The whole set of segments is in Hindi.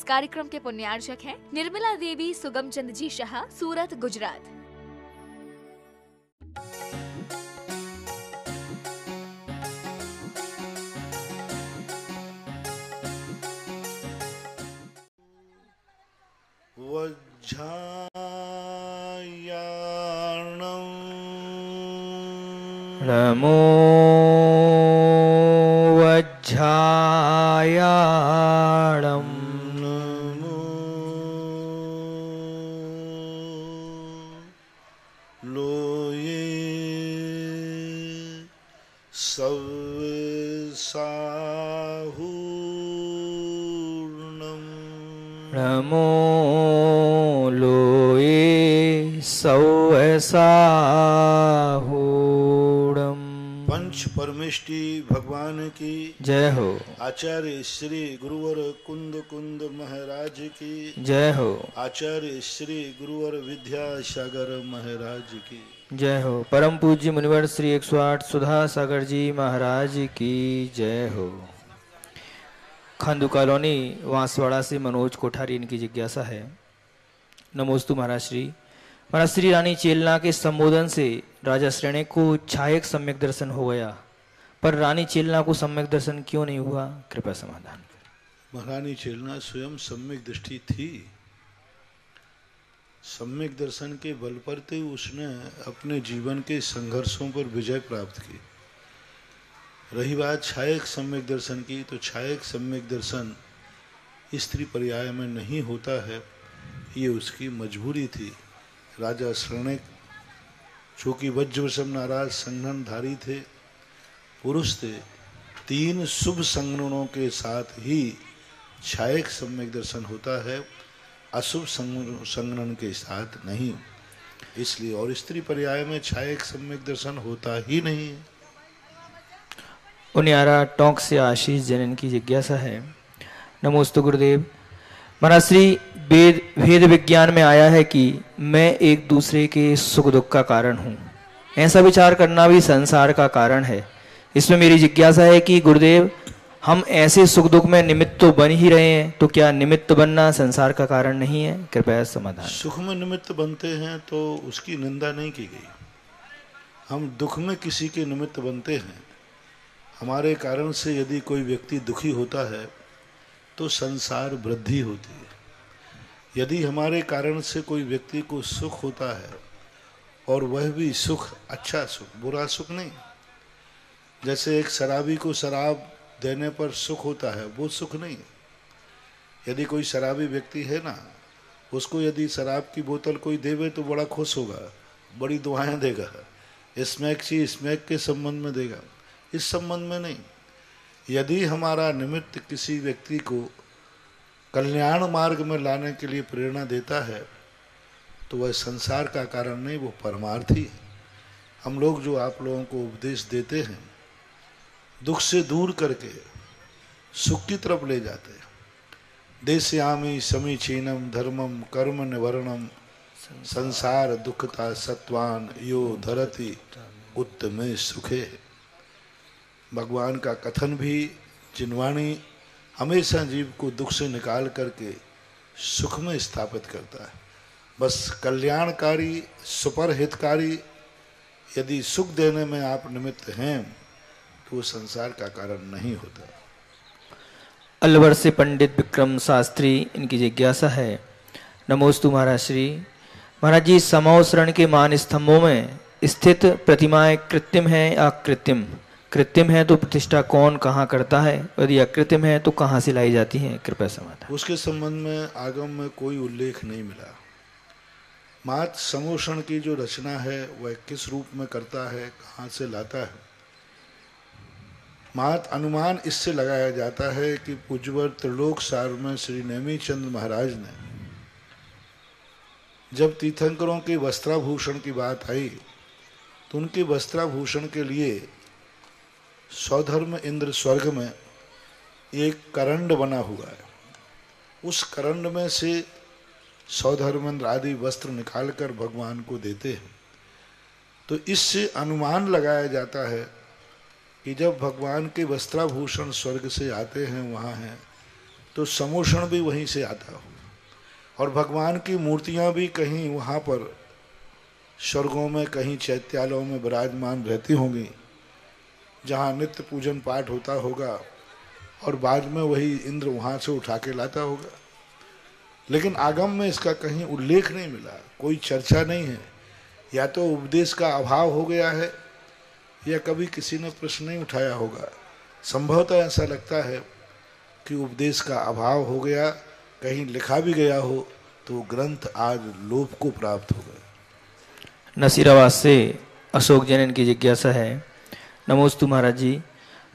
कार्यक्रम के पुण्यार्चक हैं निर्मला देवी सुगम चंद जी शाह, सूरत, गुजरात। नमो वज्झायाणं नमो लोये सव्साहूर्णम् नमो लोये सव्साहूर्णम्। पंच परमेष्टि भगवान की जय हो। आचार्य श्री गुरुवर कुंद कुंद महाराज की जय हो। आचार्य श्री गुरुवर विद्यासागर महाराज की जय हो। परम पूज्य मुनिवर श्री 108 सुधा सागर जी महाराज की जय हो। खांडू कॉलोनी वांसवाड़ा से मनोज कोठारी, इनकी जिज्ञासा है। नमोस्तु महाराज श्री। महाराज श्री रानी चेलना के संबोधन से राजा श्रेणी को छायक सम्यक दर्शन हो गया, पर रानी चेलना को सम्यक दर्शन क्यों नहीं हुआ? कृपया समाधान करें। महारानी चेलना स्वयं सम्यक दृष्टि थी। सम्यक दर्शन के बल पर तो उसने अपने जीवन के संघर्षों पर विजय प्राप्त की। रही बात छायक सम्यक दर्शन की, तो छायक सम्यक दर्शन स्त्री पर्याय में नहीं होता है, ये उसकी मजबूरी थी। राजा श्रेणिक चूँकि वज्रवशम नाराज संघनधारी थे, पुरुष थे, 3 शुभ संगणों के साथ ही छायक सम्यक दर्शन होता है, अशुभ संगणन के साथ नहीं। इसलिए और स्त्री पर्याय में छायक सम्यक दर्शन होता ही नहीं है। उनियारा टोंक से आशीष जैन की जिज्ञासा है। नमोस्तु गुरुदेव। महाराज श्री भेद विज्ञान में आया है कि मैं एक दूसरे के सुख दुख का कारण हूँ। ऐसा विचार करना भी संसार का कारण है। इसमें मेरी जिज्ञासा है कि गुरुदेव, हम ऐसे सुख दुख में निमित्त तो बन ही रहे हैं, तो क्या निमित्त बनना संसार का कारण नहीं है? कृपया समाधान। सुख में निमित्त बनते हैं तो उसकी निंदा नहीं की गई। हम दुख में किसी के निमित्त बनते हैं। हमारे कारण से यदि कोई व्यक्ति दुखी होता है तो संसार वृद्धि होती है। यदि हमारे कारण से कोई व्यक्ति को सुख होता है, और वह भी सुख अच्छा सुख, बुरा सुख नहीं। जैसे एक शराबी को शराब देने पर सुख होता है, वो सुख नहीं। यदि कोई शराबी व्यक्ति है ना, उसको यदि शराब की बोतल कोई देवे तो बड़ा खुश होगा, बड़ी दुआएं देगा, स्मैक ची स्मैक के संबंध में देगा, इस संबंध में नहीं। यदि हमारा निमित्त किसी व्यक्ति को कल्याण मार्ग में लाने के लिए प्रेरणा देता है, तो वह संसार का कारण नहीं, वो परमार्थी है। हम लोग जो आप लोगों को उपदेश देते हैं, दुख से दूर करके सुख की तरफ ले जाते हैं। देशयामी समीचीनम धर्मम कर्म निवर्णम संसार दुखता सत्वान यो धरति उत्तमे सुखे। भगवान का कथन भी जिनवाणी हमेशा जीव को दुख से निकाल करके सुख में स्थापित करता है। बस कल्याणकारी सुपर हितकारी यदि सुख देने में आप निमित्त हैं तो वो संसार का कारण नहीं होता। अलवर से पंडित विक्रम शास्त्री, इनकी जिज्ञासा है। नमोस्तु महाराज श्री। महाराज जी, समोसरण के मान स्तंभों में स्थित प्रतिमाएं कृत्रिम है या अकृत्रिम? कृत्रिम है तो प्रतिष्ठा कौन कहाँ करता है? यदि अकृत्रिम है तो कहाँ से लाई जाती है? कृपया समाधान। उसके संबंध में आगम में कोई उल्लेख नहीं मिला। मात समोषण की जो रचना है वह किस रूप में करता है, कहाँ से लाता है, मात अनुमान इससे लगाया जाता है कि पूज्यवर त्रिलोक सार में श्री नेमीचंद महाराज ने जब तीर्थंकरों के वस्त्राभूषण की बात आई तो उनके वस्त्राभूषण के लिए सौधर्म इंद्र स्वर्ग में एक करंड बना हुआ है। उस करंड में से सौधर्मेंद्र आदि वस्त्र निकालकर भगवान को देते हैं। तो इससे अनुमान लगाया जाता है कि जब भगवान के वस्त्राभूषण स्वर्ग से आते हैं, वहाँ हैं, तो समोषण भी वहीं से आता हो, और भगवान की मूर्तियां भी कहीं वहाँ पर स्वर्गों में, कहीं चैत्यालयों में विराजमान रहती होंगी, जहाँ नित्य पूजन पाठ होता होगा, और बाद में वही इंद्र वहाँ से उठा के लाता होगा। लेकिन आगम में इसका कहीं उल्लेख नहीं मिला, कोई चर्चा नहीं है। या तो उपदेश का अभाव हो गया है, या कभी किसी ने प्रश्न नहीं उठाया होगा। संभवतः ऐसा लगता है कि उपदेश का अभाव हो गया, कहीं लिखा भी गया हो तो ग्रंथ आज लोप को प्राप्त हो गए। नसीराबाद से अशोक जैन की जिज्ञासा है। नमोस्तु महाराज जी।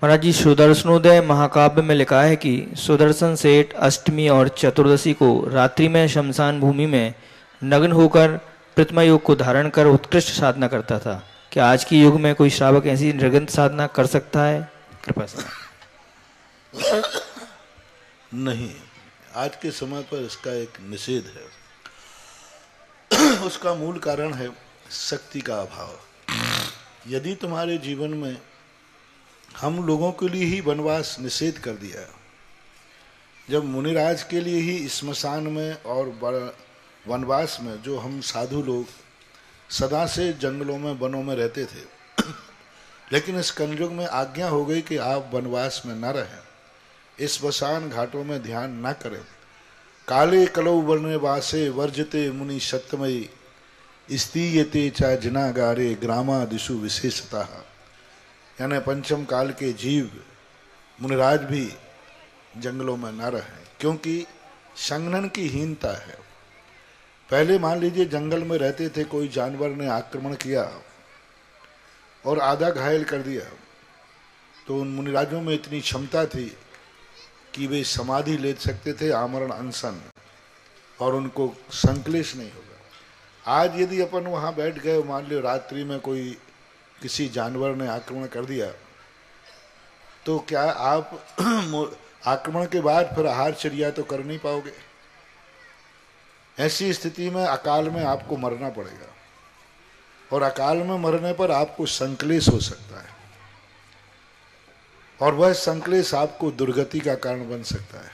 महाराज जी, सुदर्शनोदय महाकाव्य में लिखा है कि सुदर्शन सेठ अष्टमी और चतुर्दशी को रात्रि में शमशान भूमि में नग्न होकर प्रतिमा योग को धारण कर उत्कृष्ट साधना करता था। क्या आज के युग में कोई श्रावक ऐसी निर्गंथ साधना कर सकता है? कृपा से। नहीं, आज के समय पर इसका एक निषेध है। उसका मूल कारण है शक्ति का अभाव। यदि तुम्हारे जीवन में हम लोगों के लिए ही वनवास निषेध कर दिया, जब मुनिराज के लिए ही स्मशान में और वनवास में जो हम साधु लोग सदा से जंगलों में वनों में रहते थे, लेकिन इस कलयुग में आज्ञा हो गई कि आप वनवास में न रहें, इस स्मशान घाटों में ध्यान न करें। काले कलौ वर्णे वासे वर्जते मुनि सत्यमयी स्तीयते चा जनागारे ग्रामादिषु विशेषतः। यानी पंचम काल के जीव मुनिराज भी जंगलों में न रहें, क्योंकि संघनन की हीनता है। पहले मान लीजिए जंगल में रहते थे, कोई जानवर ने आक्रमण किया और आधा घायल कर दिया, तो उन मुनिराजों में इतनी क्षमता थी कि वे समाधि ले सकते थे, आमरण अनशन, और उनको संक्लेश नहीं होगा। आज यदि अपन वहाँ बैठ गए, मान लो रात्रि में कोई किसी जानवर ने आक्रमण कर दिया, तो क्या आप आक्रमण के बाद फिर आहारचर्या तो कर नहीं पाओगे। ऐसी स्थिति में अकाल में आपको मरना पड़ेगा, और अकाल में मरने पर आपको संक्लेश हो सकता है, और वह संक्लेश आपको दुर्गति का कारण बन सकता है।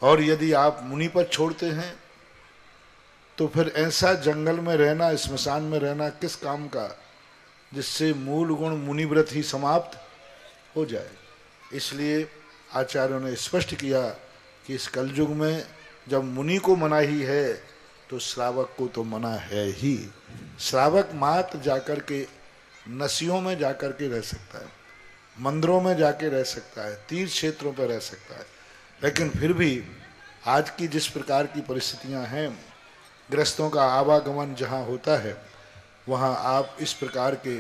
और यदि आप मुनि पर छोड़ते हैं तो फिर ऐसा जंगल में रहना, स्मशान में रहना किस काम का, जिससे मूल गुण मुनिव्रत ही समाप्त हो जाए। इसलिए आचार्यों ने स्पष्ट किया कि इस कलयुग में जब मुनि को मना ही है तो श्रावक को तो मना है ही। श्रावक मात्र जाकर के नसियों में जाकर के रह सकता है, मंदिरों में जाके रह सकता है, तीर्थ क्षेत्रों पर रह सकता है, लेकिन फिर भी आज की जिस प्रकार की परिस्थितियां हैं, गृहस्थों का आवागमन जहाँ होता है, वहाँ आप इस प्रकार के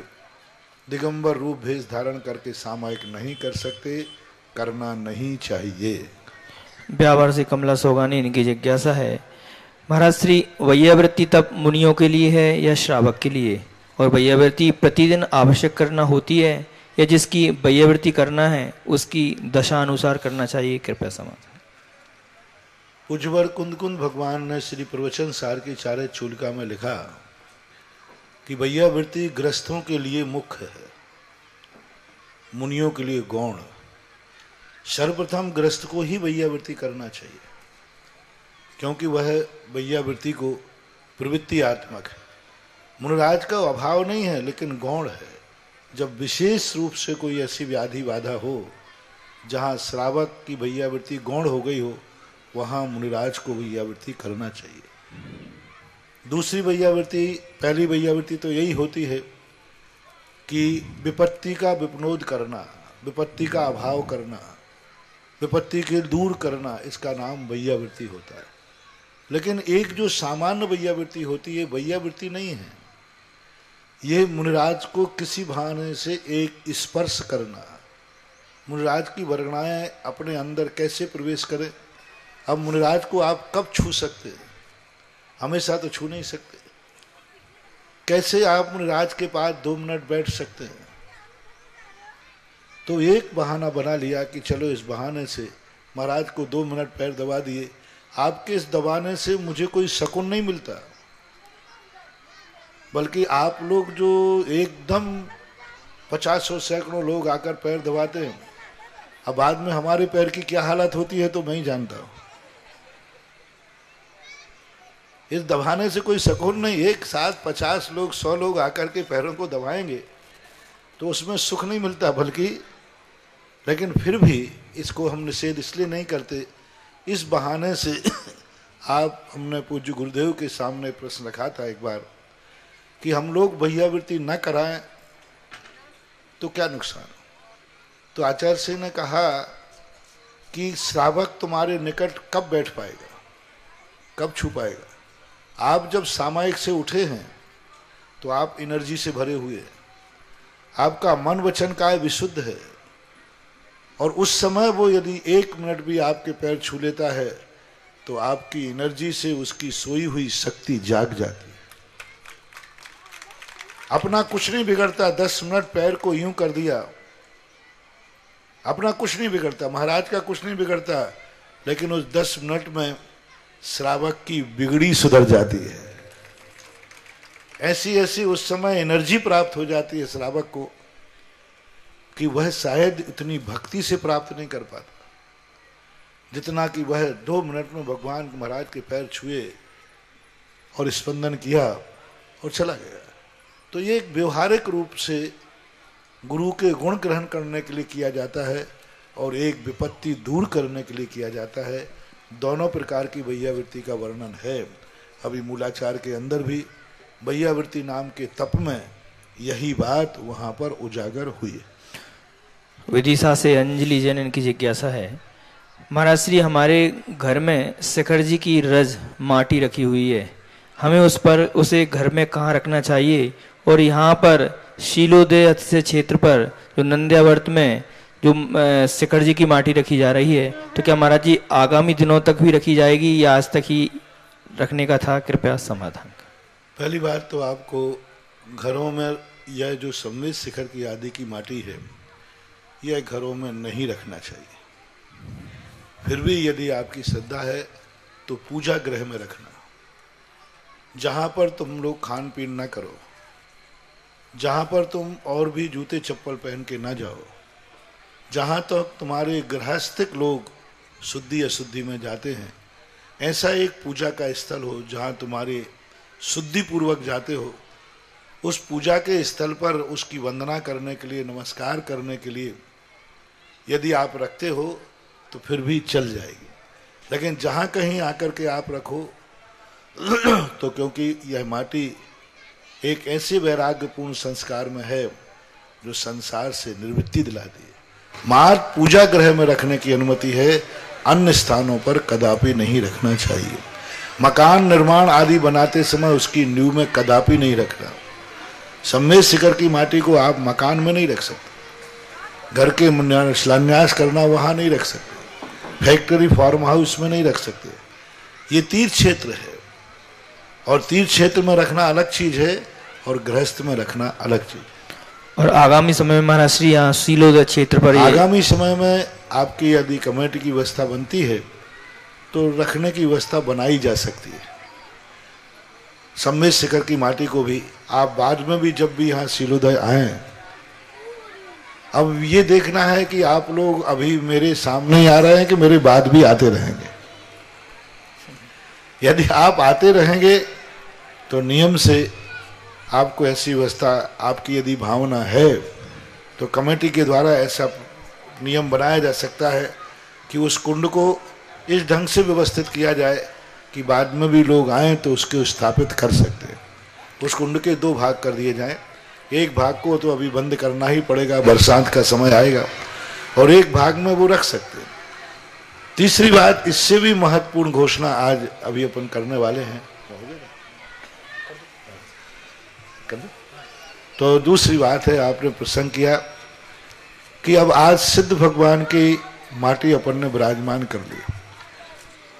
दिगंबर रूप भेष धारण करके सामायिक नहीं कर सकते, करना नहीं चाहिए। ब्यावर से कमला सोगानी इनकी जिज्ञासा है। महाराज श्री, वैयावृत्ति तप मुनियों के लिए है या श्रावक के लिए? और वैयावृत्ति प्रतिदिन आवश्यक करना होती है या जिसकी वैयावृत्ति करना है उसकी दशा अनुसार करना चाहिए? कृपया समाधान। उज्जवर कुंद भगवान ने श्री प्रवचन सार की चारे चूलिका में लिखा कि वैयावृत्ति ग्रस्थों के लिए मुख्य है, मुनियों के लिए गौण। सर्वप्रथम ग्रस्त को ही वैयावृत्ति करना चाहिए, क्योंकि वह वैयावृत्ति को प्रवृत्ति आत्मक है। मुनिराज का अभाव नहीं है, लेकिन गौण है। जब विशेष रूप से कोई ऐसी व्याधि बाधा हो जहाँ श्रावक की वैयावृत्ति गौण हो गई हो, वहाँ मुनिराज को वैयावृत्ति करना चाहिए। दूसरी वैयावृत्ति, पहली वैयावृत्ति तो यही होती है कि विपत्ति का विपनोद करना, विपत्ति का अभाव करना, विपत्ति के दूर करना, इसका नाम वैयावृत्ति होता है। लेकिन एक जो सामान्य वैयावृत्ति होती है, वैयावृत्ति नहीं है। ये मुनिराज को किसी बहाने से एक स्पर्श करना, मुनिराज की वर्गणाएं अपने अंदर कैसे प्रवेश करें। अब मुनिराज को आप कब छू सकते हैं? हमेशा तो छू नहीं सकते। कैसे आप मुनिराज के पास 2 मिनट बैठ सकते हैं? तो एक बहाना बना लिया कि चलो इस बहाने से महाराज को 2 मिनट पैर दबा दिए। आपके इस दबाने से मुझे कोई सुकून नहीं मिलता, बल्कि आप लोग जो एकदम 50 सैकड़ों लोग आकर पैर दबाते हैं, अब बाद में हमारे पैर की क्या हालत होती है तो मैं ही जानता हूं। इस दबाने से कोई सुकून नहीं। एक साथ 50 लोग 100 लोग आकर के पैरों को दबाएंगे तो उसमें सुख नहीं मिलता, बल्कि लेकिन फिर भी इसको हम निषेध इसलिए नहीं करते, इस बहाने से आप हमने पूज्य गुरुदेव के सामने प्रश्न रखा था एक बार कि हम लोग भैयावृत्ति न कराएं तो क्या नुकसान। तो आचार्य सिंह ने कहा कि श्रावक तुम्हारे निकट कब बैठ पाएगा, कब छू पाएगा। आप जब सामायिक से उठे हैं तो आप एनर्जी से भरे हुए हैं, आपका मन वचन काय विशुद्ध है, और उस समय वो यदि 1 मिनट भी आपके पैर छू लेता है तो आपकी एनर्जी से उसकी सोई हुई शक्ति जाग जाती है। अपना कुछ नहीं बिगड़ता, 10 मिनट पैर को यूं कर दिया, अपना कुछ नहीं बिगड़ता, महाराज का कुछ नहीं बिगड़ता, लेकिन उस 10 मिनट में श्रावक की बिगड़ी सुधर जाती है। ऐसी ऐसी उस समय एनर्जी प्राप्त हो जाती है श्रावक को कि वह शायद इतनी भक्ति से प्राप्त नहीं कर पाता जितना कि वह 2 मिनट में भगवान महाराज के पैर छुए और स्पंदन किया और चला गया। तो ये एक व्यवहारिक रूप से गुरु के गुण ग्रहण करने के लिए किया जाता है और एक विपत्ति दूर करने के लिए किया जाता है। दोनों प्रकार की भैयावृत्ति का वर्णन है। अभी मूलाचार के अंदर भी भैयावृत्ति नाम के तप में यही बात वहां पर उजागर हुई। विदिशा से अंजलि जैन इनकी जिज्ञासा है, महाराज श्री हमारे घर में शिखर जी की रज माटी रखी हुई है, हमें उसे घर में कहाँ रखना चाहिए, और यहाँ पर शीलोदय से क्षेत्र पर जो नंद्यावर्त में जो शिखर जी की माटी रखी जा रही है, तो क्या महाराज जी आगामी दिनों तक भी रखी जाएगी या आज तक ही रखने का था, कृपया समाधान। पहली बात तो आपको घरों में यह जो संवेद शिखर की आदि की माटी है यह घरों में नहीं रखना चाहिए। फिर भी यदि आपकी श्रद्धा है तो पूजा गृह में रखना, जहां पर तुम लोग खान पीन ना करो, जहां पर तुम और भी जूते चप्पल पहन के ना जाओ, जहां तक तो तुम्हारे गृहस्थिक लोग शुद्धि अशुद्धि में जाते हैं, ऐसा एक पूजा का स्थल हो जहां तुम्हारे शुद्धि पूर्वक जाते हो। उस पूजा के स्थल पर उसकी वंदना करने के लिए, नमस्कार करने के लिए यदि आप रखते हो तो फिर भी चल जाएगी। लेकिन जहां कहीं आकर के आप रखो तो क्योंकि यह माटी एक ऐसे वैराग्यपूर्ण संस्कार में है जो संसार से निवृत्ति दिलाती है। मात्र पूजा गृह में रखने की अनुमति है, अन्य स्थानों पर कदापि नहीं रखना चाहिए। मकान निर्माण आदि बनाते समय उसकी नींव में कदापि नहीं रखना। संवेद शिखर की माटी को आप मकान में नहीं रख सकते, घर के शिलान्यास करना वहां नहीं रख सकते, फैक्ट्री फार्म हाउस में नहीं रख सकते। ये तीर्थ क्षेत्र है और तीर्थ क्षेत्र में रखना अलग चीज है और गृहस्थ में रखना अलग चीज। और आगामी समय में महाराज श्री यहाँ शीलोदय क्षेत्र पर आगामी समय में आपकी यदि कमेटी की व्यवस्था बनती है तो रखने की व्यवस्था बनाई जा सकती है। संवेद शिखर की माटी को भी आप बाद में भी जब भी यहाँ शीलोदय आए, अब ये देखना है कि आप लोग अभी मेरे सामने ही आ रहे हैं कि मेरे बाद भी आते रहेंगे। यदि आप आते रहेंगे तो नियम से आपको ऐसी व्यवस्था, आपकी यदि भावना है तो कमेटी के द्वारा ऐसा नियम बनाया जा सकता है कि उस कुंड को इस ढंग से व्यवस्थित किया जाए कि बाद में भी लोग आए तो उसके स्थापित कर सकते हैं। उस कुंड के 2 भाग कर दिए जाएं, एक भाग को तो अभी बंद करना ही पड़ेगा, बरसात का समय आएगा, और एक भाग में वो रख सकते हैं। तीसरी बात, इससे भी महत्वपूर्ण घोषणा आज अभी अपन करने वाले हैं। तो दूसरी बात है, आपने प्रसंग किया कि अब आज सिद्ध भगवान की माटी अपन ने विराजमान कर ली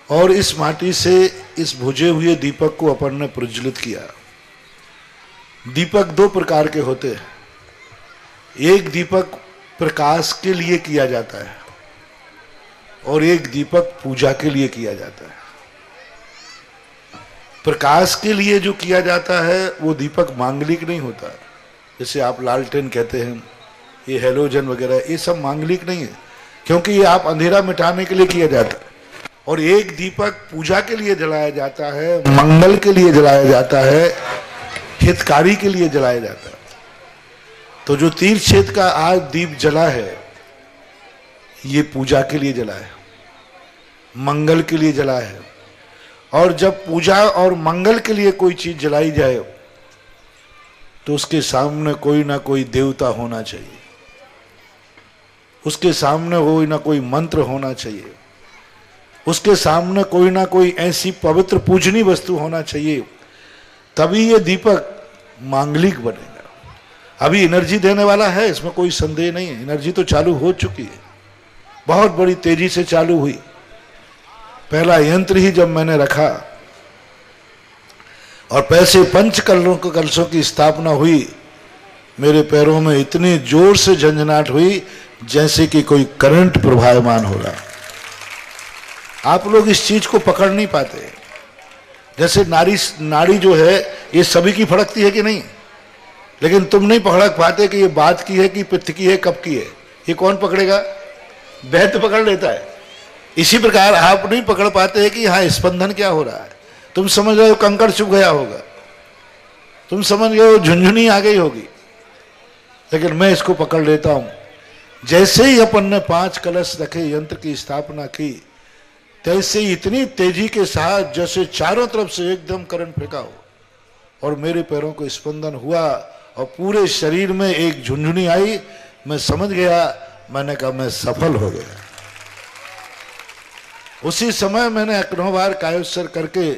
और इस माटी से इस बुझे हुए दीपक को अपन ने प्रज्वलित किया। दीपक 2 प्रकार के होते हैं। एक दीपक प्रकाश के लिए किया जाता है और एक दीपक पूजा के लिए किया जाता है। प्रकाश के लिए जो किया जाता है वो दीपक मांगलिक नहीं होता। जैसे आप लालटेन कहते हैं, ये हेलोजन वगैरह, ये सब मांगलिक नहीं है। क्योंकि ये आप अंधेरा मिटाने के लिए किया जाता है। और एक दीपक पूजा के लिए जलाया जाता है, मंगल के लिए जलाया जाता है, हितकारी के लिए जलाया जाता है। तो जो तीर्थ क्षेत्र का आज दीप जला है, ये पूजा के लिए जला है, मंगल के लिए जला है। और जब पूजा और मंगल के लिए कोई चीज जलाई जाए तो उसके सामने कोई ना कोई देवता होना चाहिए, उसके सामने कोई ना कोई मंत्र होना चाहिए, उसके सामने कोई ना कोई ऐसी पवित्र पूजनीय वस्तु होना चाहिए, तभी ये दीपक मांगलिक बनेगा। अभी एनर्जी देने वाला है, इसमें कोई संदेह नहीं है। एनर्जी तो चालू हो चुकी है, बहुत बड़ी तेजी से चालू हुई। पहला यंत्र ही जब मैंने रखा और पैसे पंच कलशों की स्थापना हुई, मेरे पैरों में इतनी जोर से झंझनाहट हुई जैसे कि कोई करंट प्रवाहमान हो रहा। आप लोग इस चीज को पकड़ नहीं पाते। जैसे नाड़ी जो है ये सभी की फड़कती है कि नहीं, लेकिन तुम नहीं पकड़ पाते कि ये बात की है कि पित्त की है, कब की है। ये कौन पकड़ेगा? वैद्य पकड़ लेता है। इसी प्रकार आप नहीं पकड़ पाते कि हाँ स्पंदन क्या हो रहा है। तुम समझ रहे हो कंकड़ चुभ गया होगा, तुम समझ गए हो झुंझुनी आ गई होगी, लेकिन मैं इसको पकड़ लेता हूं। जैसे ही अपन ने 5 कलश रखे, यंत्र की स्थापना की, तैसे ही इतनी तेजी के साथ जैसे चारों तरफ से एकदम करंट फेंका हो और मेरे पैरों को स्पंदन हुआ और पूरे शरीर में एक झुंझुनी आई। मैं समझ गया, मैंने कहा मैं सफल हो गया। उसी समय मैंने 9 बार कायोत्सर्ग करके,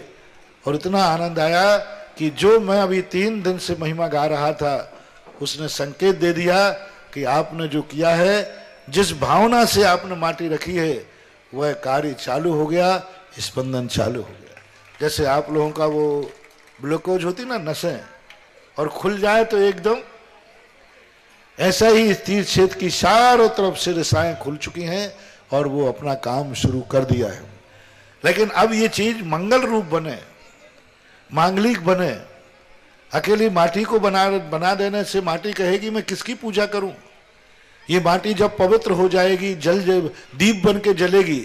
और इतना आनंद आया कि जो मैं अभी 3 दिन से महिमा गा रहा था, उसने संकेत दे दिया कि आपने जो किया है, जिस भावना से आपने माटी रखी है, वह कार्य चालू हो गया, स्पंदन चालू हो गया। जैसे आप लोगों का वो ग्लूकोज होती ना नसें, और खुल जाए तो एकदम, ऐसा ही इस तीर्थ क्षेत्र की चारों तरफ से रसायन खुल चुकी हैं और वो अपना काम शुरू कर दिया है। लेकिन अब ये चीज मंगल रूप बने, मांगलिक बने। अकेली माटी को बना देने से माटी कहेगी मैं किसकी पूजा करूं। ये माटी जब पवित्र हो जाएगी, दीप बन के जलेगी,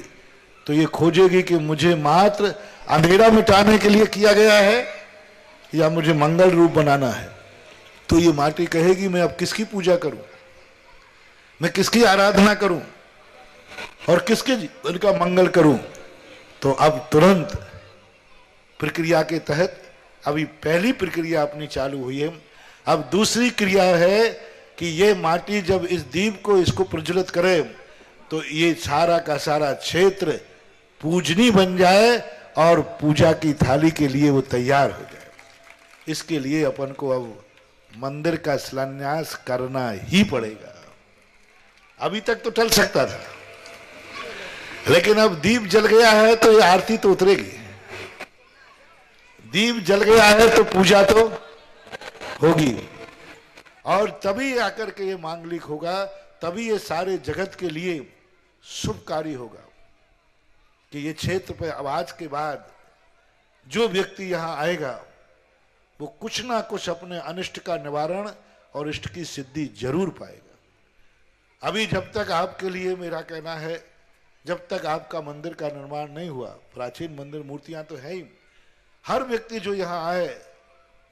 तो ये खोजेगी कि मुझे मात्र अंधेरा मिटाने के लिए किया गया है या मुझे मंगल रूप बनाना है। तो ये माटी कहेगी मैं अब किसकी पूजा करूं, मैं किसकी आराधना करूं और किसके जीवन का मंगल करूं। तो अब तुरंत प्रक्रिया के तहत अभी पहली प्रक्रिया अपनी चालू हुई है। अब दूसरी क्रिया है कि ये माटी जब इस दीप को इसको प्रज्वलित करे तो ये सारा का सारा क्षेत्र पूजनी बन जाए और पूजा की थाली के लिए वो तैयार हो जाए। इसके लिए अपन को अब मंदिर का शिलान्यास करना ही पड़ेगा। अभी तक तो टल सकता था, लेकिन अब दीप जल गया है तो ये आरती तो उतरेगी। दीप जल गया है तो पूजा तो होगी, और तभी आकर के ये मांगलिक होगा, तभी ये सारे जगत के लिए शुभकारी होगा कि ये क्षेत्र पे अब आज के बाद जो व्यक्ति यहां आएगा वो कुछ ना कुछ अपने अनिष्ट का निवारण और इष्ट की सिद्धि जरूर पाएगा। अभी जब तक आपके लिए मेरा कहना है, जब तक आपका मंदिर का निर्माण नहीं हुआ, प्राचीन मंदिर मूर्तियां तो है ही, हर व्यक्ति जो यहां आए,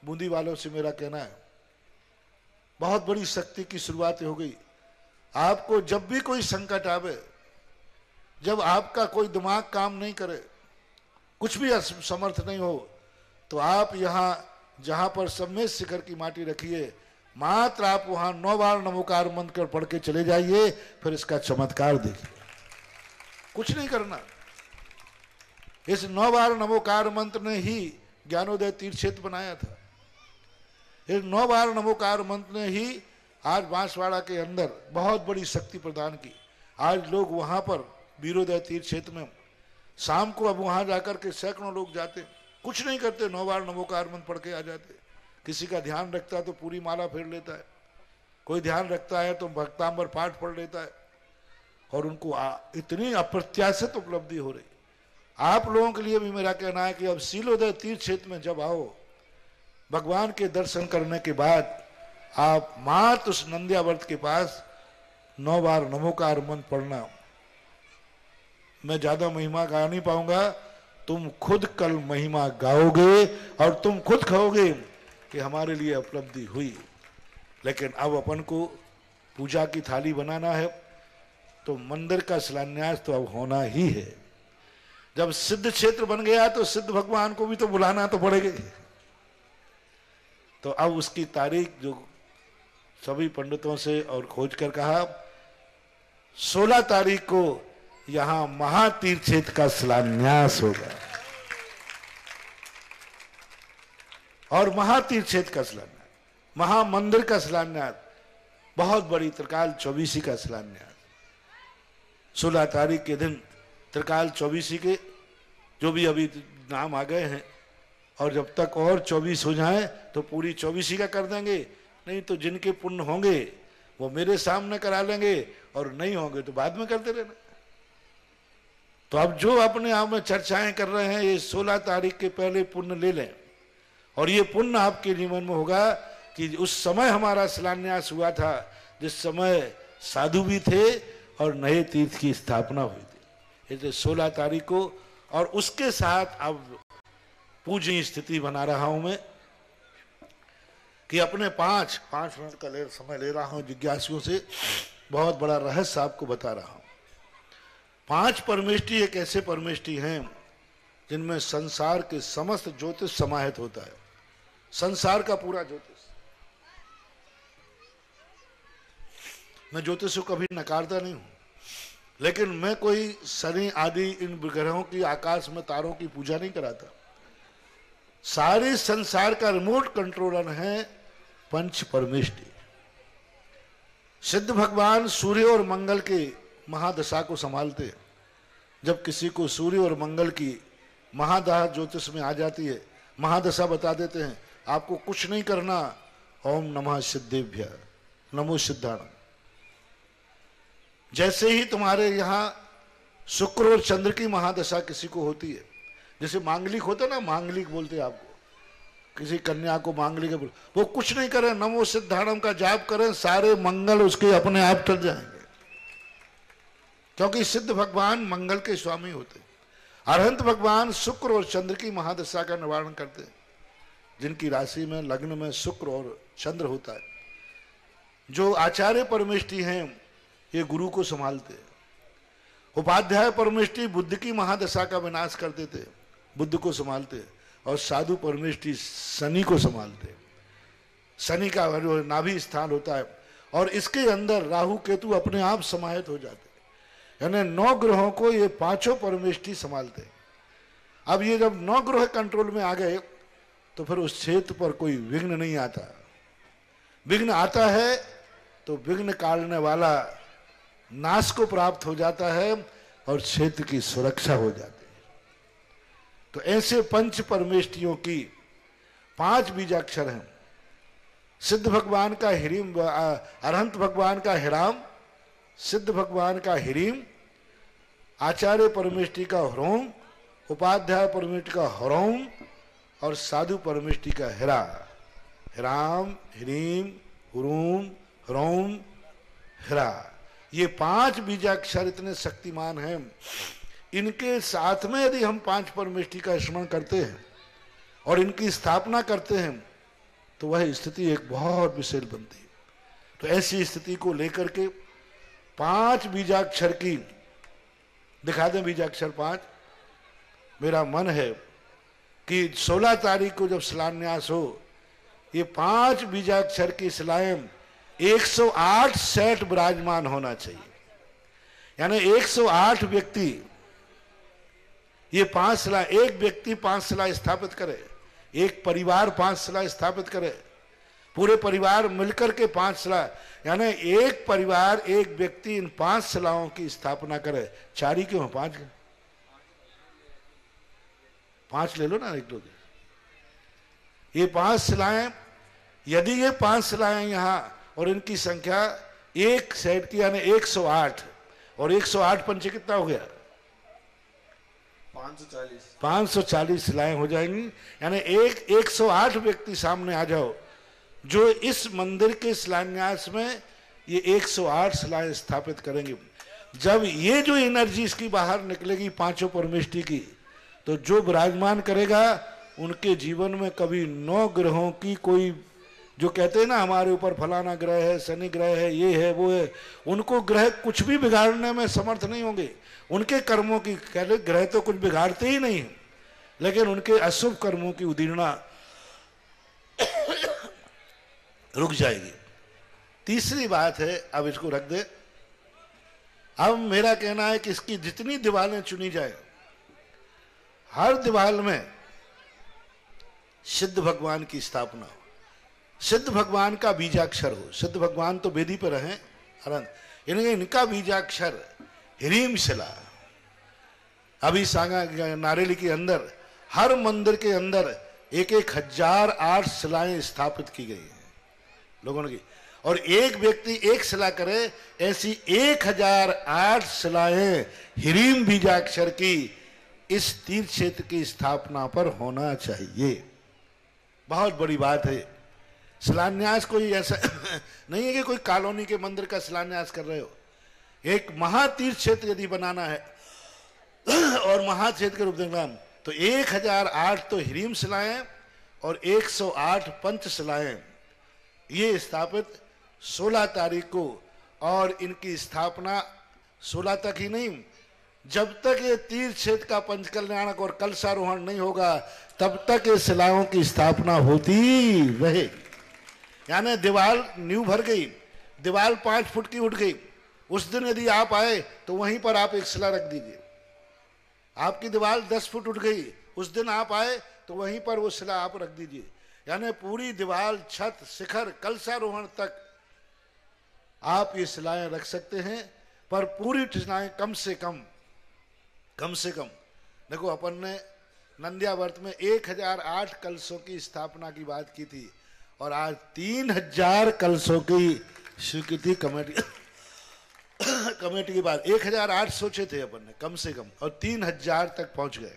बूंदी वालों से मेरा कहना है, बहुत बड़ी शक्ति की शुरुआत हो गई। आपको जब भी कोई संकट आवे, जब आपका कोई दिमाग काम नहीं करे, कुछ भी समर्थ नहीं हो, तो आप यहां जहां पर सम्मेद शिखर की माटी रखिए, मात्र आप वहां 9 बार नमोकार मंत्र कर पढ़ के चले जाइए, फिर इसका चमत्कार देखिए। कुछ नहीं करना। इस 9 बार नमोकार मंत्र ने ही ज्ञानोदय तीर्थ क्षेत्र बनाया था। इस 9 बार नमोकार मंत्र ने ही आज बांसवाड़ा के अंदर बहुत बड़ी शक्ति प्रदान की। आज लोग वहां पर वीरोदय तीर्थ क्षेत्र में शाम को अब वहां जाकर के सैकड़ों लोग जाते, कुछ नहीं करते, 9 बार नमोकार मंत्र पढ़ के आ जाते। किसी का ध्यान रखता है तो पूरी माला फेर लेता है, कोई ध्यान रखता है तो भक्तांबर पाठ पढ़ लेता है, और उनको इतनी अप्रत्याशित उपलब्धि हो रही। आप लोगों के लिए भी मेरा कहना है कि अब शीलोदय तीर्थ क्षेत्र में जब आओ, भगवान के दर्शन करने के बाद आप मात्र उस नंदियावर्त के पास 9 बार नमोकार मंत्र पढ़ना, मैं ज्यादा महिमा गा नहीं पाऊंगा, तुम खुद कल महिमा गाओगे और तुम खुद कहोगे कि हमारे लिए उपलब्धि हुई। लेकिन अब अपन को पूजा की थाली बनाना है, तो मंदिर का शिलान्यास तो अब होना ही है। जब सिद्ध क्षेत्र बन गया तो सिद्ध भगवान को भी तो बुलाना तो पड़ेगा। तो अब उसकी तारीख जो सभी पंडितों से और खोज कर कहा, 16 तारीख को यहां महातीर्थ क्षेत्र का शिलान्यास होगा। और महातीर्थ क्षेत्र का शिलान्यास, महामंदिर का शिलान्यास, बहुत बड़ी त्रिकाल चौबीसी का शिलान्यास 16 तारीख के दिन त्रिकाल चौबीसी के जो भी अभी नाम आ गए हैं, और जब तक और 24 हो जाए तो पूरी 24 का कर देंगे। नहीं तो जिनके पुण्य होंगे वो मेरे सामने करा लेंगे, और नहीं होंगे तो बाद में करते रहना। तो अब जो अपने आप में चर्चाएं कर रहे हैं, ये 16 तारीख के पहले पुण्य ले लें, और ये पुण्य आपके जीवन में होगा कि उस समय हमारा शिलान्यास हुआ था जिस समय साधु भी थे और नए तीर्थ की स्थापना हुई थी। इसलिए 16 तारीख को, और उसके साथ अब पूजनीय स्थिति बना रहा हूं मैं कि अपने पांच मिनट का समय ले रहा हूं जिज्ञासुओं से, बहुत बड़ा रहस्य आपको बता रहा हूं। 5 परमेष्टि एक ऐसे परमेष्टि हैं जिनमें संसार के समस्त ज्योतिष समाहित होता है, संसार का पूरा ज्योतिष। मैं ज्योतिष को कभी नकारता नहीं हूं, लेकिन मैं कोई शनि आदि इन ग्रहों की, आकाश में तारों की पूजा नहीं कराता। सारे संसार का रिमोट कंट्रोलर है पंच परमेष्टि। सिद्ध भगवान सूर्य और मंगल के महादशा को संभालते हैं। जब किसी को सूर्य और मंगल की महादशा ज्योतिष में आ जाती है, महादशा बता देते हैं, आपको कुछ नहीं करना, ओम नमः सिद्धेभ्य, नमो सिद्धाणम। जैसे ही तुम्हारे यहां शुक्र और चंद्र की महादशा किसी को होती है, जैसे मांगलिक होता ना, मांगलिक बोलते हैं आपको, किसी कन्या को मांगलिक बोल, वो कुछ नहीं करें, नमो सिद्धाणम का जाप करें, सारे मंगल उसके अपने आप टल जाएंगे, क्योंकि सिद्ध भगवान मंगल के स्वामी होते हैं। अरहंत भगवान शुक्र और चंद्र की महादशा का निवारण करते हैं। जिनकी राशि में, लग्न में शुक्र और चंद्र होता है, जो आचार्य परमेष्टि हैं, ये गुरु को संभालते हैं। उपाध्याय परमेष्टि बुद्ध की महादशा का विनाश कर देते, बुद्ध को संभालते, और साधु परमेष्टि शनि को संभालते। शनि का जो नाभि स्थान होता है, और इसके अंदर राहु केतु अपने आप समाहित हो जाते, यानी 9 ग्रहों को ये 5 परमेष्टि संभालते। अब ये जब 9 ग्रह कंट्रोल में आ गए तो फिर उस क्षेत्र पर कोई विघ्न नहीं आता। विघ्न आता है तो विघ्न काटने वाला नाश को प्राप्त हो जाता है और क्षेत्र की सुरक्षा हो जाती है। तो ऐसे पंच परमेष्टियों की 5 बीजाक्षर हैं। सिद्ध भगवान का हिरीम, अरहंत भगवान का हिराम, सिद्ध भगवान का हिरीम, आचार्य परमेष्टि का ह्रोम, उपाध्याय परमेष्टि का ह्रोम, और साधु परमेष्टि का हिरा। हिराम, हिरीम, हुरूम, ह्रोम, हिरा, ये 5 बीजाक्षर इतने शक्तिमान हैं। इनके साथ में यदि हम 5 परमेष्टि का स्मरण करते हैं और इनकी स्थापना करते हैं तो वह स्थिति एक बहुत विशेष बनती है। तो ऐसी स्थिति को लेकर के 5 बीजाक्षर की दिखा दें। बीजाक्षर 5 मेरा मन है कि 16 तारीख को जब शिलान्यास हो, ये 5 बीजाक्षर की शिलाएं 108 सेट विराजमान होना चाहिए, यानी 108 व्यक्ति ये 5 शिला, एक व्यक्ति 5 शिला स्थापित करे, एक परिवार 5 शिला स्थापित करे, पूरे परिवार मिलकर के 5 शिला, यानी एक परिवार एक व्यक्ति इन 5 शिलाओं की स्थापना करे। 4 ही क्यों, 5 ले लो ना, 1 2 ये 5 शिलाएं, यदि ये 5 शिलाएं यहां, और इनकी संख्या एक सेट की यानी 108, और 108 पंचे कितना हो गया, 540 शिलाएं हो जाएंगी। यानी 108 व्यक्ति सामने आ जाओ जो इस मंदिर के शिलान्यास में ये 108 शिलाएं स्थापित करेंगे। जब ये जो एनर्जी इसकी बाहर निकलेगी पांचों परमेष्टि की, तो जो विराजमान करेगा उनके जीवन में कभी 9 ग्रहों की कोई, जो कहते हैं ना हमारे ऊपर फलाना ग्रह है, शनि ग्रह है, ये है वो है, उनको ग्रह कुछ भी बिगाड़ने में समर्थ नहीं होंगे। उनके कर्मों की, कहते ग्रह तो कुछ बिगाड़ते ही नहीं है, लेकिन उनके अशुभ कर्मों की उदीर्णा रुक जाएगी। तीसरी बात है, अब इसको रख दे। अब मेरा कहना है कि इसकी जितनी दीवारें चुनी जाए, हर दीवार में सिद्ध भगवान की स्थापना हो, सिद्ध भगवान का बीजाक्षर हो। सिद्ध भगवान तो वेदी पर हैं अनंत, इनका बीजाक्षर ह्रीम शिला। अभी सांगा नारेली के अंदर हर मंदिर के अंदर 1008 शिलाएं स्थापित की गई हैं लोगों की, और एक व्यक्ति एक शिला करे, ऐसी 1008 शिलाएं ह्रीम बीजाक्षर की इस तीर्थ क्षेत्र की स्थापना पर होना चाहिए। बहुत बड़ी बात है। शिलान्यास कोई ऐसा नहीं है कि कोई कॉलोनी के मंदिर का शिलान्यास कर रहे हो। एक महातीर्थ क्षेत्र यदि बनाना है और महाक्षेत्र के रूप में, तो 1008 तो ह्रीम शिलाएं और 108 पंचशिलाएं ये स्थापित 16 तारीख को, और इनकी स्थापना 16 तक ही नहीं, जब तक ये तीर्थ क्षेत्र का पंचकल्याणक और कलशारोहण नहीं होगा तब तक ये शिलाओं की स्थापना होती रहेगी। यानी दीवार नींव भर गई, दीवार 5 फुट की उठ गई, उस दिन यदि आप आए तो वहीं पर आप एक शिला रख दीजिए। आपकी दीवार 10 फुट उठ गई, उस दिन आप आए तो वहीं पर वो शिला आप रख दीजिए। यानी पूरी दीवार, छत, शिखर, कलशारोहण तक आप ये शिलाएं रख सकते हैं, पर पूरी शिलाएं कम से कम देखो, अपन ने नंदियावर्त में 1008 कलशों की स्थापना की बात की थी, और आज 3000 कलशों की स्वीकृति कमेटी की बात। 1008 सोचे थे अपन ने कम से कम, और 3000 तक पहुंच गए।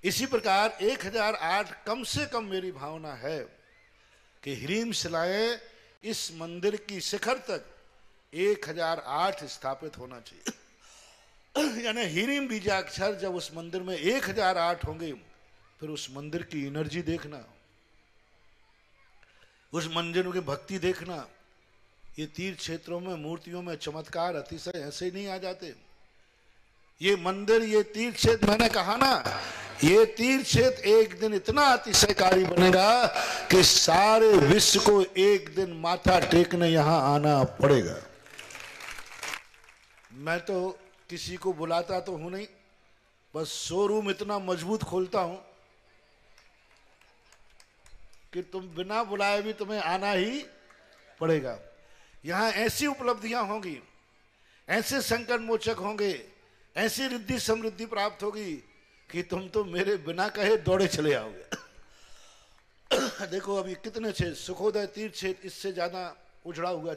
इसी प्रकार 1008 कम से कम मेरी भावना है कि ह्रीम शिलाएं इस मंदिर की शिखर तक 1008 स्थापित होना चाहिए। यानी ह्रीम बीजाक्षर जब उस मंदिर में 1008 होंगे, फिर उस मंदिर की एनर्जी देखना, उस मंदिर की भक्ति देखना। ये तीर्थ क्षेत्रों में मूर्तियों में चमत्कार अतिशय ऐसे नहीं आ जाते। ये मंदिर, ये तीर्थ क्षेत्र, मैंने कहा ना, ये तीर्थ क्षेत्र एक दिन इतना अतिशयकारी बनेगा कि सारे विश्व को एक दिन माथा टेकने यहां आना पड़ेगा। मैं तो किसी को बुलाता तो हूं नहीं, बस शोरूम इतना मजबूत खोलता हूं कि तुम बिना बुलाए भी तुम्हें आना ही पड़ेगा। यहां ऐसी उपलब्धियां होंगी, ऐसे संकट मोचक होंगे, ऐसी रिद्धि समृद्धि प्राप्त होगी कि तुम तो मेरे बिना कहे दौड़े चले आओगे। देखो अभी कितने क्षेत्र, सुखोदय तीर्थ क्षेत्र इससे ज्यादा उजड़ा हुआ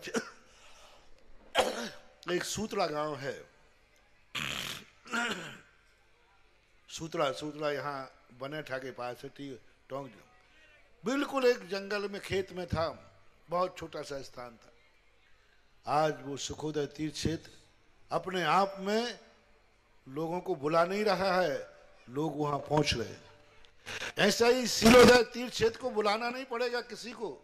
एक सूत्रा गांव है। सूत्रा यहाँ बनेठा के पास है, टोंक, बिल्कुल एक जंगल में खेत में था, बहुत छोटा सा स्थान था। आज वो सुखोदय तीर्थ क्षेत्र अपने आप में लोगों को बुला नहीं रहा है, लोग वहां पहुंच रहे हैं। ऐसा ही सीलोदय तीर्थ क्षेत्र को बुलाना नहीं पड़ेगा किसी को,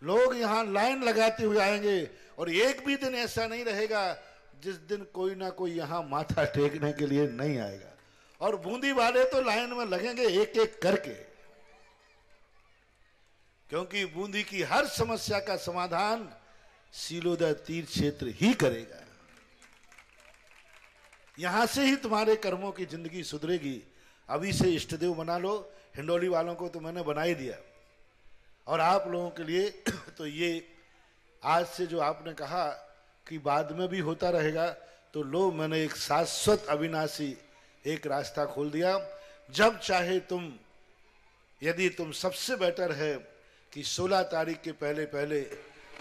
लोग यहां लाइन लगाते हुए आएंगे, और एक भी दिन ऐसा नहीं रहेगा जिस दिन कोई ना कोई यहां माथा टेकने के लिए नहीं आएगा। और बूंदी वाले तो लाइन में लगेंगे एक एक करके, क्योंकि बूंदी की हर समस्या का समाधान सीलोदय तीर्थ क्षेत्र ही करेगा। यहां से ही तुम्हारे कर्मों की जिंदगी सुधरेगी। अभी से इष्टदेव बना लो। हिंडोली वालों को तो मैंने बना ही दिया, और आप लोगों के लिए तो ये आज से जो आपने कहा कि बाद में भी होता रहेगा, तो लो, मैंने एक शाश्वत अविनाशी एक रास्ता खोल दिया। जब चाहे तुम, यदि तुम सबसे बेटर है कि 16 तारीख के पहले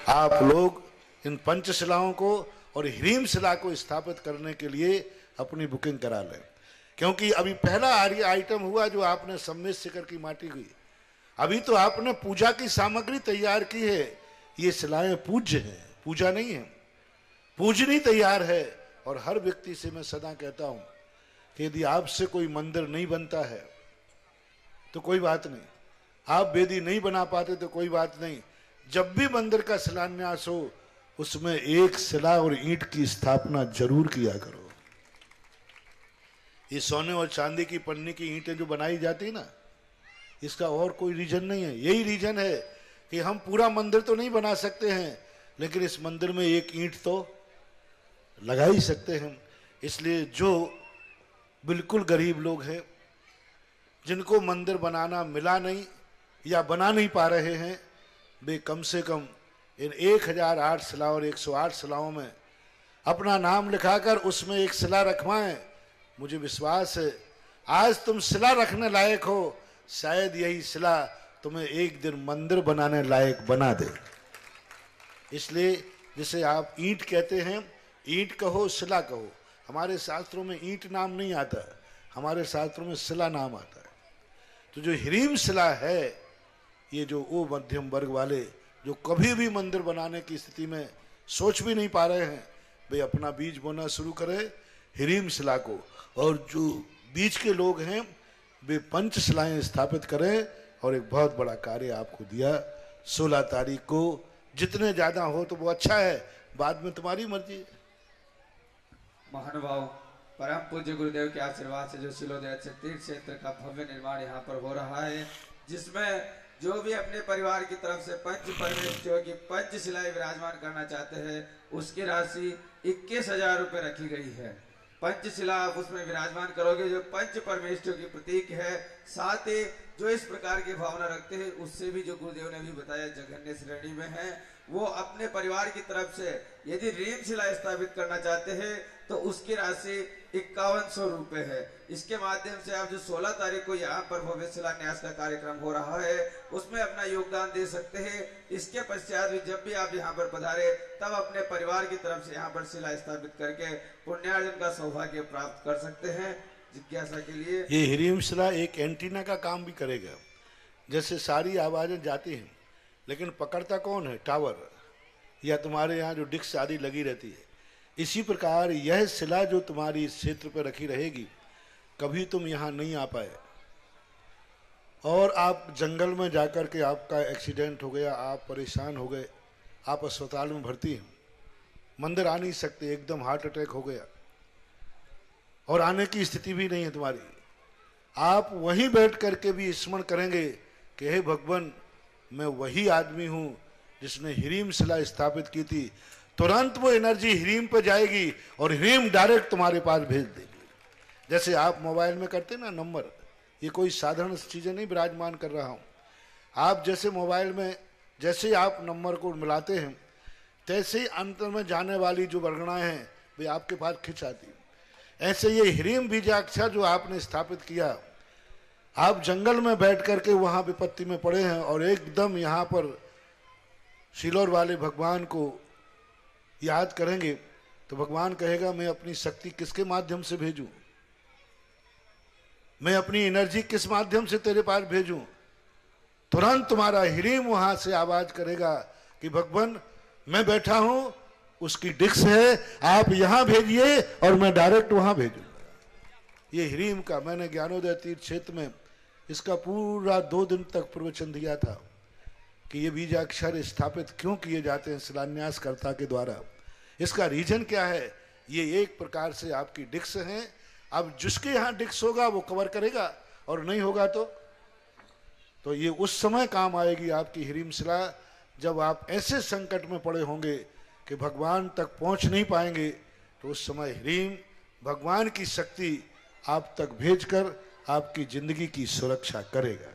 आप लोग इन पंचशिलाओं को और ह्रीम शिला को स्थापित करने के लिए अपनी बुकिंग करा लें, क्योंकि अभी पहला आइटम हुआ जो आपने सम्मेद शिखर की माटी हुई। अभी तो आपने पूजा की सामग्री तैयार की है। ये शिलाएं पूज्य हैं, पूजा नहीं है, पूजनी तैयार है। और हर व्यक्ति से मैं सदा कहता हूं कि यदि आपसे कोई मंदिर नहीं बनता है तो कोई बात नहीं, आप वेदी नहीं बना पाते तो कोई बात नहीं, जब भी मंदिर का शिलान्यास हो उसमें एक शिला और ईंट की स्थापना जरूर किया करो। ये सोने और चांदी की पन्नी की ईंटें जो बनाई जाती ना, इसका और कोई रीजन नहीं है। यही रीजन है कि हम पूरा मंदिर तो नहीं बना सकते हैं, लेकिन इस मंदिर में एक ईंट तो लगा ही सकते हैं। इसलिए जो बिल्कुल गरीब लोग हैं, जिनको मंदिर बनाना मिला नहीं या बना नहीं पा रहे हैं, वे कम से कम इन 1008 शिला और 108 शिलाओं में अपना नाम लिखाकर उसमें एक शिला रखवाएं। मुझे विश्वास है आज तुम शिला रखने लायक हो, शायद यही शिला तुम्हें एक दिन मंदिर बनाने लायक बना दे। इसलिए जिसे आप ईंट कहते हैं, ईंट कहो शिला कहो, हमारे शास्त्रों में ईंट नाम नहीं आता, हमारे शास्त्रों में शिला नाम आता है। तो जो हीरीम शिला है, ये जो वो मध्यम वर्ग वाले जो कभी भी मंदिर बनाने की स्थिति में सोच भी नहीं पा रहे हैं, वे अपना बीज बोना शुरू करें हीरीम शिला को, और जो बीच के लोग हैं वे पंचशिलाएं स्थापित करें। और एक बहुत बड़ा कार्य आपको दिया 16 तारीख को, जितने ज्यादा हो तो वो अच्छा है, बाद में तुम्हारी मर्जी है। महानुभाव परम पूज्य गुरुदेव के आशीर्वाद से जो शिलोदय तीर्थ क्षेत्र का भव्य निर्माण यहाँ पर हो रहा है, जिसमें जो भी अपने परिवार की तरफ से पंच परमेश्वरियों की पंचशिलाएं विराजमान करना चाहते हैं, उसकी राशि 21,000 रुपये रखी गई है। पंचशिला आप उसमें विराजमान करोगे जो पंच परमेश्वर की प्रतीक है। साथ ही जो इस प्रकार की भावना रखते हैं, उससे भी जो गुरुदेव ने भी बताया जघन्य श्रेणी में है, वो अपने परिवार की तरफ से यदि रीम शिला स्थापित करना चाहते हैं तो उसकी राशि 5100 रुपये है। इसके माध्यम से आप जो 16 तारीख को यहाँ पर भव्य शिलान्यास का कार्यक्रम हो रहा है, उसमें अपना योगदान दे सकते हैं। इसके पश्चात भी जब भी आप यहाँ पर पधारे, तब अपने परिवार की तरफ से यहाँ पर शिला स्थापित करके पुण्यार्जन का सौभाग्य प्राप्त कर सकते हैं। जिज्ञासा के लिए ये हीरीम शिला एक एंटीना का काम भी करेगा। जैसे सारी आवाजें जाती हैं, लेकिन पकड़ता कौन है? टावर, या तुम्हारे यहाँ जो डिस्क आदि लगी रहती है। इसी प्रकार यह शिला जो तुम्हारी इस क्षेत्र पर रखी रहेगी, कभी तुम यहाँ नहीं आ पाए और आप जंगल में जाकर के आपका एक्सीडेंट हो गया, आप परेशान हो गए, आप अस्पताल में भर्ती हैं, मंदिर आ नहीं सकते, एकदम हार्ट अटैक हो गया और आने की स्थिति भी नहीं है तुम्हारी, आप वहीं बैठ करके भी स्मरण करेंगे कि हे भगवान, मैं वही आदमी हूं जिसने हीरीम शिला स्थापित की थी। तुरंत वो एनर्जी हीरीम पे जाएगी और हीरीम डायरेक्ट तुम्हारे पास भेज देगी। जैसे आप मोबाइल में करते ना नंबर, ये कोई साधारण चीजें नहीं विराजमान कर रहा हूं। आप जैसे मोबाइल में जैसे आप नंबर को मिलाते हैं, तैसे ही अंतर में जाने वाली जो वर्गणाएं हैं वे आपके पास खिंच आती। ऐसे ये हीरीम बीजाक्षर जो आपने स्थापित किया, आप जंगल में बैठ करके वहां विपत्ति में पड़े हैं और एकदम यहाँ पर शिलोर वाले भगवान को याद करेंगे तो भगवान कहेगा मैं अपनी शक्ति किसके माध्यम से भेजूं, मैं अपनी एनर्जी किस माध्यम से तेरे पास भेजूं। तुरंत तुम्हारा हीरीम वहां से आवाज करेगा कि भगवान मैं बैठा हूं, उसकी डिस्क है, आप यहां भेजिए और मैं डायरेक्ट वहां भेजूंगा। ये हीरीम का मैंने ज्ञानोदय तीर्थ क्षेत्र में इसका पूरा 2 दिन तक प्रवचन दिया था कि ये बीजाक्षर स्थापित क्यों किए जाते हैं शिलान्यासकर्ता के द्वारा। इसका रीजन क्या है? ये एक प्रकार से आपकी डिस्क हैं। अब जिसके यहाँ डिस्क होगा वो कवर करेगा और नहीं होगा तो ये उस समय काम आएगी आपकी हीरीम शिला, जब आप ऐसे संकट में पड़े होंगे कि भगवान तक पहुंच नहीं पाएंगे, तो उस समय हीरीम भगवान की शक्ति आप तक भेजकर आपकी जिंदगी की सुरक्षा करेगा।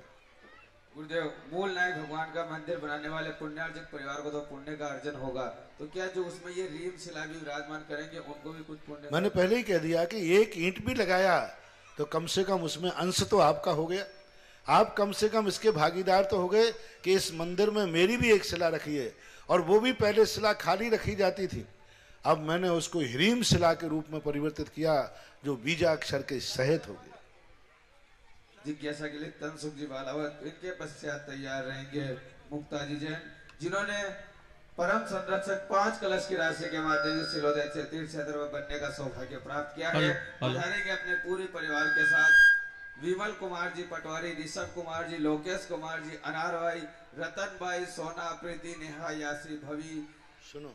गुरुदेव, मूल नायक भगवान का मंदिर बनाने वाले पुण्यार्जक परिवार को तो पुण्य का अर्जन होगा, तो क्या जो उसमें ये रीम शिला भी विराजमान करेंगे उनको भी कुछ पुण्य? मैंने पहले ही कह दिया कि एक ईंट भी लगाया तो कम से कम उसमें अंश तो आपका हो गया। आप कम से कम इसके भागीदार तो हो गए कि इस मंदिर में मेरी भी एक शिला रखी है, और वो भी पहले शिला खाली रखी जाती थी, अब मैंने उसको हीरीम शिला के रूप में परिवर्तित किया जो बीजाक्षर के सहित हो गया। जिज्ञासा के लिए तनसुख जी बालावत, इनके पश्चात तैयार रहेंगे मुक्ता जी जैन, जिन्होंने परम संरक्षक 5 कलश की राशि के माध्यम से सिलोदय से तीर्थ क्षेत्र में बनने का सौभाग्य प्राप्त किया है। पधारेंगे अपने पूरे परिवार के साथ विमल कुमार जी पटवारी, ऋषभ कुमार जी, लोकेश कुमार जी, अनार भाई, रतन भाई, सोना, प्रीति, नेहा, यासी, भवी,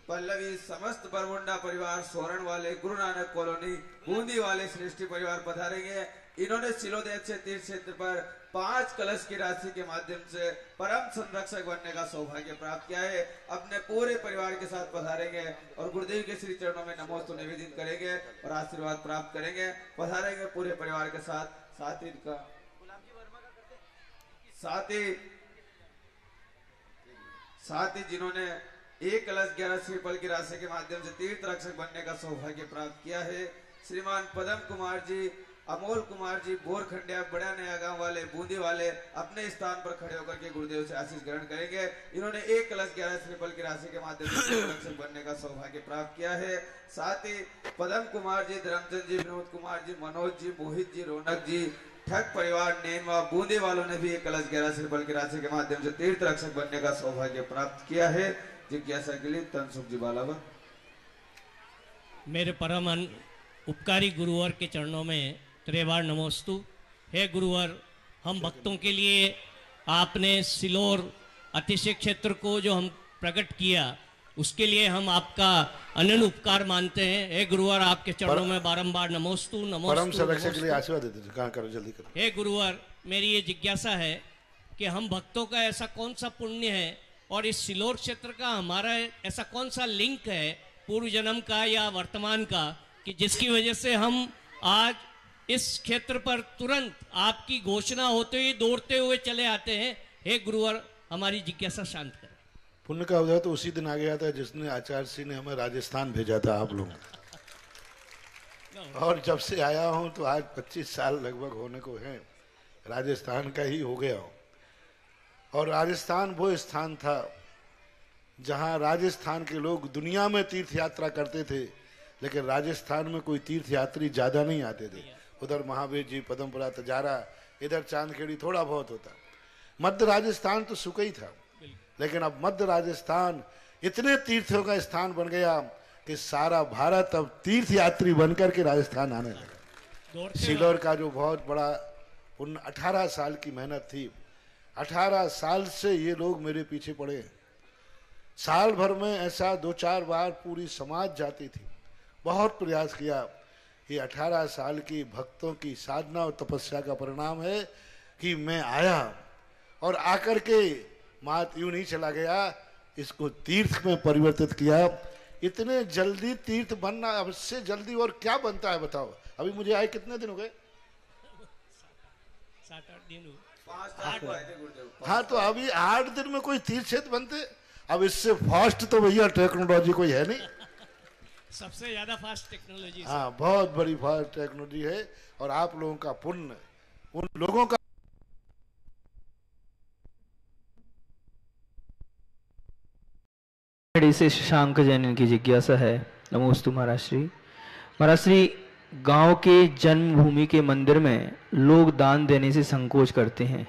पल्लवी, समस्त बरमुंडा परिवार, सोरण वाले, गुरु नानक कॉलोनी, बूंदी वाले श्रेष्ठी परिवार पधारेंगे। इन्होंने सिलोदय से तीर्थ क्षेत्र पर 5 कलश की राशि के माध्यम से परम संरक्षक बनने का सौभाग्य प्राप्त किया है। अपने पूरे परिवार के साथ पधारेंगे और गुरुदेव के श्री चरणों में नमोस्तु निवेदन करेंगे और आशीर्वाद प्राप्त करेंगे। पधारेंगे पूरे परिवार के साथ साथ ही जिन्होंने 1 कलश 11 श्रीफल की राशि के माध्यम से तीर्थ रक्षक बनने का सौभाग्य प्राप्त किया है। श्रीमान पदम कुमार जी, अमोल कुमार जी, बोरखंडिया, बड़ा नया गांव वाले, बूंदी वाले अपने स्थान पर खड़े होकर के गुरुदेव से आशीष ग्रहण करेंगे। इन्होंने 1 कलश 11 श्रीफल की राशि के माध्यम से तीर्थ रक्षक बनने का सौभाग्य प्राप्त किया है। साथ ही पदम कुमार जी, धर्मचंद जी, विनोद कुमार जी, मनोज जी, मोहित जी, रौनक जी, ठग परिवार, नेनवा, बूंदी वालों ने भी 1 कलश 11 श्रीफल की राशि के माध्यम से तीर्थ रक्षक बनने का सौभाग्य प्राप्त किया है। जिज्ञासा के लिए तनसुख जी बालावा। मेरे परम उपकारी गुरुवर के चरणों में त्रिवार नमोस्तु। हे गुरुवर, हम भक्तों के लिए आपने सिलोर अतिशय क्षेत्र को जो हम प्रकट किया, उसके लिए हम आपका अनन्य उपकार मानते हैं। हे गुरुवर, आपके चरणों में बारंबार नमोस्तु नमोस्तु। परम संरक्षक के लिए आशीर्वाद देते हैं। कहाँ करो, जल्दी करो। हे गुरुवर, मेरी ये जिज्ञासा है कि हम भक्तों का ऐसा कौन सा पुण्य है और इस सिलोर क्षेत्र का हमारा ऐसा कौन सा लिंक है, पूर्व जन्म का या वर्तमान का, कि जिसकी वजह से हम आज इस क्षेत्र पर तुरंत आपकी घोषणा होते ही दौड़ते हुए चले आते हैं। हे गुरुवर, हमारी जिज्ञासा शांत करें। पुण्य का उदय तो उसी दिन आ गया था जिसने आचार्य सिंह ने हमें राजस्थान भेजा था आप लोग, और जब से आया हूं तो आज 25 साल लगभग होने को है, राजस्थान का ही हो गया हूं। और राजस्थान वो स्थान था जहां राजस्थान के लोग दुनिया में तीर्थ यात्रा करते थे, लेकिन राजस्थान में कोई तीर्थ यात्री ज्यादा नहीं आते थे। उधर महावीर जी, पदमपुरा, तजारा, इधर चांदखेड़ी थोड़ा बहुत होता। मध्य राजस्थान तो सुख ही था, लेकिन अब मध्य राजस्थान इतने तीर्थों का स्थान बन गया कि सारा भारत अब तीर्थ यात्री बनकर के राजस्थान आने लगा। सिलोर का जो बहुत बड़ा 18 साल की मेहनत थी, 18 साल से ये लोग मेरे पीछे पड़े। साल भर में ऐसा 2-4 बार पूरी समाज जाती थी। बहुत प्रयास किया। ये 18 साल की भक्तों की साधना और तपस्या का परिणाम है कि मैं आया और आकर के मात यूं नहीं चला गया, इसको तीर्थ में परिवर्तित किया। इतने जल्दी तीर्थ बनना, अब इससे जल्दी और क्या बनता है बताओ। अभी मुझे आए कितने दिन हो गए? 7-8 दिन हुए। हाँ, तो अभी 8 दिन में कोई तीर्थ क्षेत्र बनते? अब इससे फास्ट तो भैया टेक्नोलॉजी कोई है नहीं। सबसे ज्यादा फास्ट टेक्नोलॉजी। हाँ, बहुत बड़ी फास्ट टेक्नोलॉजी है। और आप लोगों का पुण्य, उन लोगों का से शशांक जैन की जिज्ञासा है। नमोस्तु महाराज श्री। महाराज श्री, गांव के जन्मभूमि के मंदिर में लोग दान देने से संकोच करते हैं,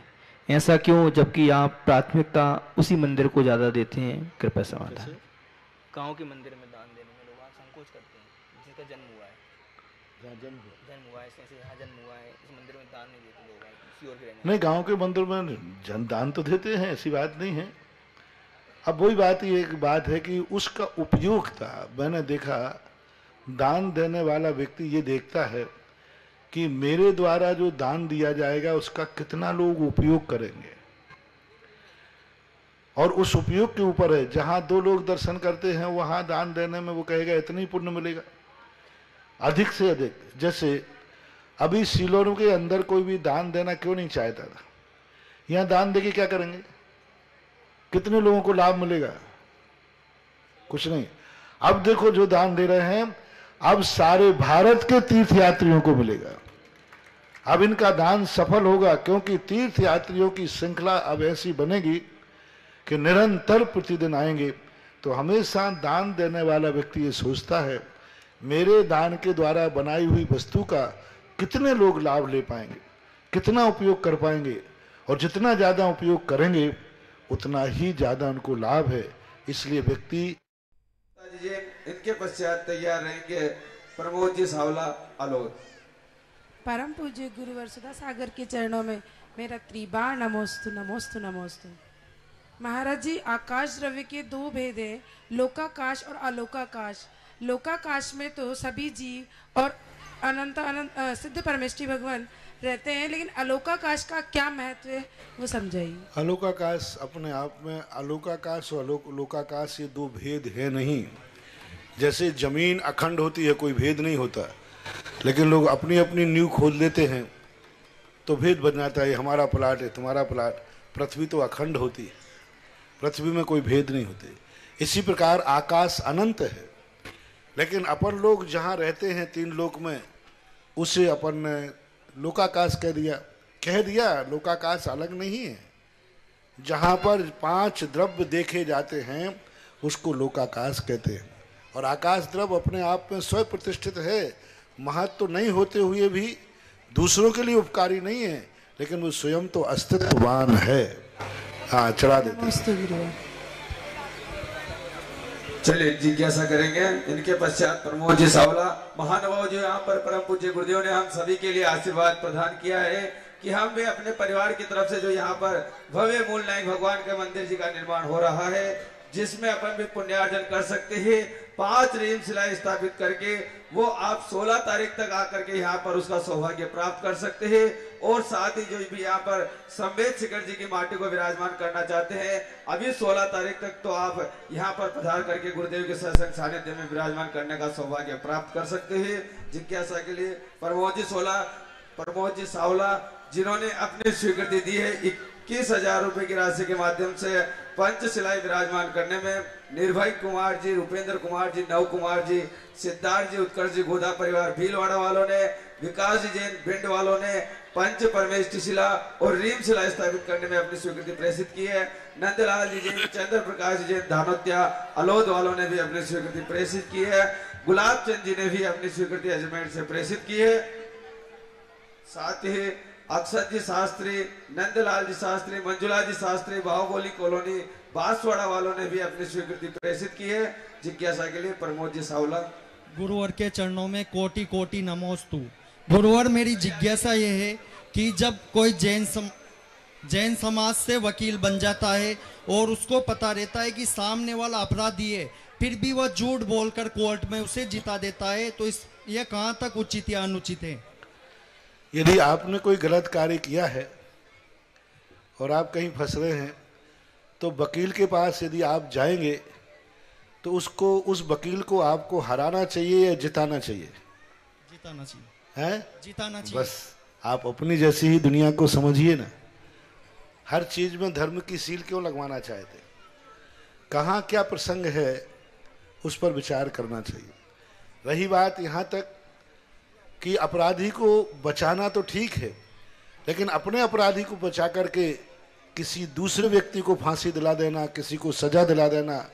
ऐसा क्यों, जबकि आप प्राथमिकता उसी मंदिर को ज्यादा देते हैं? कृपया समाधान। गांव के मंदिर में दान देने में लोग संकोच करते हैं, जिसका जन्म हुआ है, जन्म हुआ है, यहाँ जन्म हुआ है, इस मंदिर में दान नहीं देते लोग, किसी और के रहने। नहीं, गांव के मंदिर में जन दान तो देते हैं, ऐसी बात नहीं है। अब वही बात, ये एक बात है कि उसका उपयोग था। मैंने देखा, दान देने वाला व्यक्ति ये देखता है कि मेरे द्वारा जो दान दिया जाएगा उसका कितना लोग उपयोग करेंगे, और उस उपयोग के ऊपर है। जहां 2 लोग दर्शन करते हैं वहां दान देने में वो कहेगा इतनी पुण्य मिलेगा, अधिक से अधिक। जैसे अभी सिलोर के अंदर कोई भी दान देना क्यों नहीं चाहता था? यहां दान देके क्या करेंगे? कितने लोगों को लाभ मिलेगा? कुछ नहीं। अब देखो, जो दान दे रहे हैं अब सारे भारत के तीर्थ यात्रियों को मिलेगा। अब इनका दान सफल होगा, क्योंकि तीर्थ यात्रियों की श्रृंखला अब ऐसी बनेगी कि निरंतर प्रतिदिन आएंगे। तो हमेशा दान देने वाला व्यक्ति ये सोचता है, मेरे दान के द्वारा बनाई हुई वस्तु का कितने लोग लाभ ले पाएंगे, कितना उपयोग कर पाएंगे, और जितना ज्यादा उपयोग करेंगे उतना ही ज्यादा उनको लाभ है। इसलिए व्यक्ति जी इनके पश्चात तैयार रहेंगे प्रमोद जी सावला अलोद। परम पूज्य गुरुवर सुधा सागर के चरणों में मेरा त्रिबार नमोस्तु नमोस्तु नमोस्तु। महाराज जी, आकाश द्रव्य के दो भेद हैं, लोकाकाश और अलोकाकाश। लोकाकाश में तो सभी जीव और अनंत अनंत सिद्ध परमेष्ठी भगवान रहते हैं, लेकिन अलोकाकाश का क्या महत्व है वो समझाइए। अलोकाकाश अपने आप में, अलोकाकाश और लोकाकाश ये दो भेद है नहीं। जैसे जमीन अखंड होती है, कोई भेद नहीं होता, लेकिन लोग अपनी अपनी नींव खोद लेते हैं तो भेद बन जाता है, हमारा प्लाट है तुम्हारा प्लाट। पृथ्वी तो अखंड होती है, पृथ्वी में कोई भेद नहीं होते। इसी प्रकार आकाश अनंत है, लेकिन अपन लोग जहाँ रहते हैं तीन लोक में, उसे अपन ने लोकाकाश कह दिया। लोकाकाश अलग नहीं है। जहाँ पर 5 द्रव्य देखे जाते हैं उसको लोकाकाश कहते हैं। और आकाश द्रव्य अपने आप में स्वयं प्रतिष्ठित है, महत्व तो नहीं होते हुए भी दूसरों के लिए उपकारी नहीं है, लेकिन वो स्वयं तो अस्तित्ववान है। हाँ, चढ़ा देते। चलिए जिज्ञासा करेंगे इनके पश्चात प्रमोद जी सावला। महानुभाव जो यहाँ पर परम पूज्य गुरुदेव ने हम सभी के लिए आशीर्वाद प्रदान किया है कि हम भी अपने परिवार की तरफ से जो यहाँ पर भव्य मूल नायक भगवान के मंदिर जी का निर्माण हो रहा है, जिसमें अपन भी पुण्यार्जन कर सकते हैं। 5 रीम शिलाएं स्थापित करके वो आप 16 तारीख तक आकर के यहाँ पर उसका सौभाग्य प्राप्त कर सकते हैं। और साथ ही जो भी यहाँ पर संवेद शिखर जी की माटी को विराजमान करना चाहते हैं, अभी 16 तारीख तक तो आप यहाँ पर पधार करके गुरुदेव के सत्संग सानिध्य में विराजमान करने का सौभाग्य प्राप्त कर सकते हैं। जिज्ञासा के लिए प्रमोद जी सावला, जिन्होंने अपनी स्वीकृति दी है 21,000 रुपए की राशि के माध्यम से पंचशिलाएं विराजमान करने में। निर्भय कुमार जी, रूपेंद्र कुमार जी, नव कुमार जी, सिद्धार्थ जी, उत्कर्ष जी गोदा परिवार भीलवाड़ा वालों ने, विकास जी जैन भिंड वालों ने पंच परमेष्ठी शिला और रीम शिला स्थापित करने में अपनी स्वीकृति प्रेषित की है। नंदलाल जी जैन, चंद्र प्रकाश जी जैन धानोत्या अलोद वालों ने भी अपनी स्वीकृति प्रेषित की है। गुलाब चंद जी ने भी अपनी स्वीकृति अजमेर से प्रेषित की है। साथ ही अक्षत जी शास्त्री, नंदलाल जी शास्त्री, मंजुला जी शास्त्री, बाहुबली कॉलोनी बांसवाड़ा वालों ने भी अपनी स्वीकृति प्रेषित की है। जिज्ञासा के लिए प्रमोद जी सावला। गुरुवर के चरणों में कोटि कोटि नमोस्तु। गुरुवर, मेरी जिज्ञासा ये है कि जब कोई जैन समाज से वकील बन जाता है और उसको पता रहता है कि सामने वाला अपराधी है, फिर भी वह झूठ बोलकर कोर्ट में उसे जिता देता है, तो यह कहाँ तक उचित या अनुचित है? यदि आपने कोई गलत कार्य किया है और आप कहीं फंस रहे हैं, तो वकील के पास यदि आप जाएंगे तो उस वकील को आपको हराना चाहिए या जिताना चाहिए? जिताना चाहिए। हैं? जिताना चाहिए। बस आप अपनी जैसी ही दुनिया को समझिए ना। हर चीज में धर्म की सील क्यों लगवाना चाहते? कहाँ क्या प्रसंग है उस पर विचार करना चाहिए। रही बात यहाँ तक कि अपराधी को बचाना तो ठीक है, लेकिन अपने अपराधी को बचा करके किसी दूसरे व्यक्ति को फांसी दिला देना, किसी को सजा दिला देना,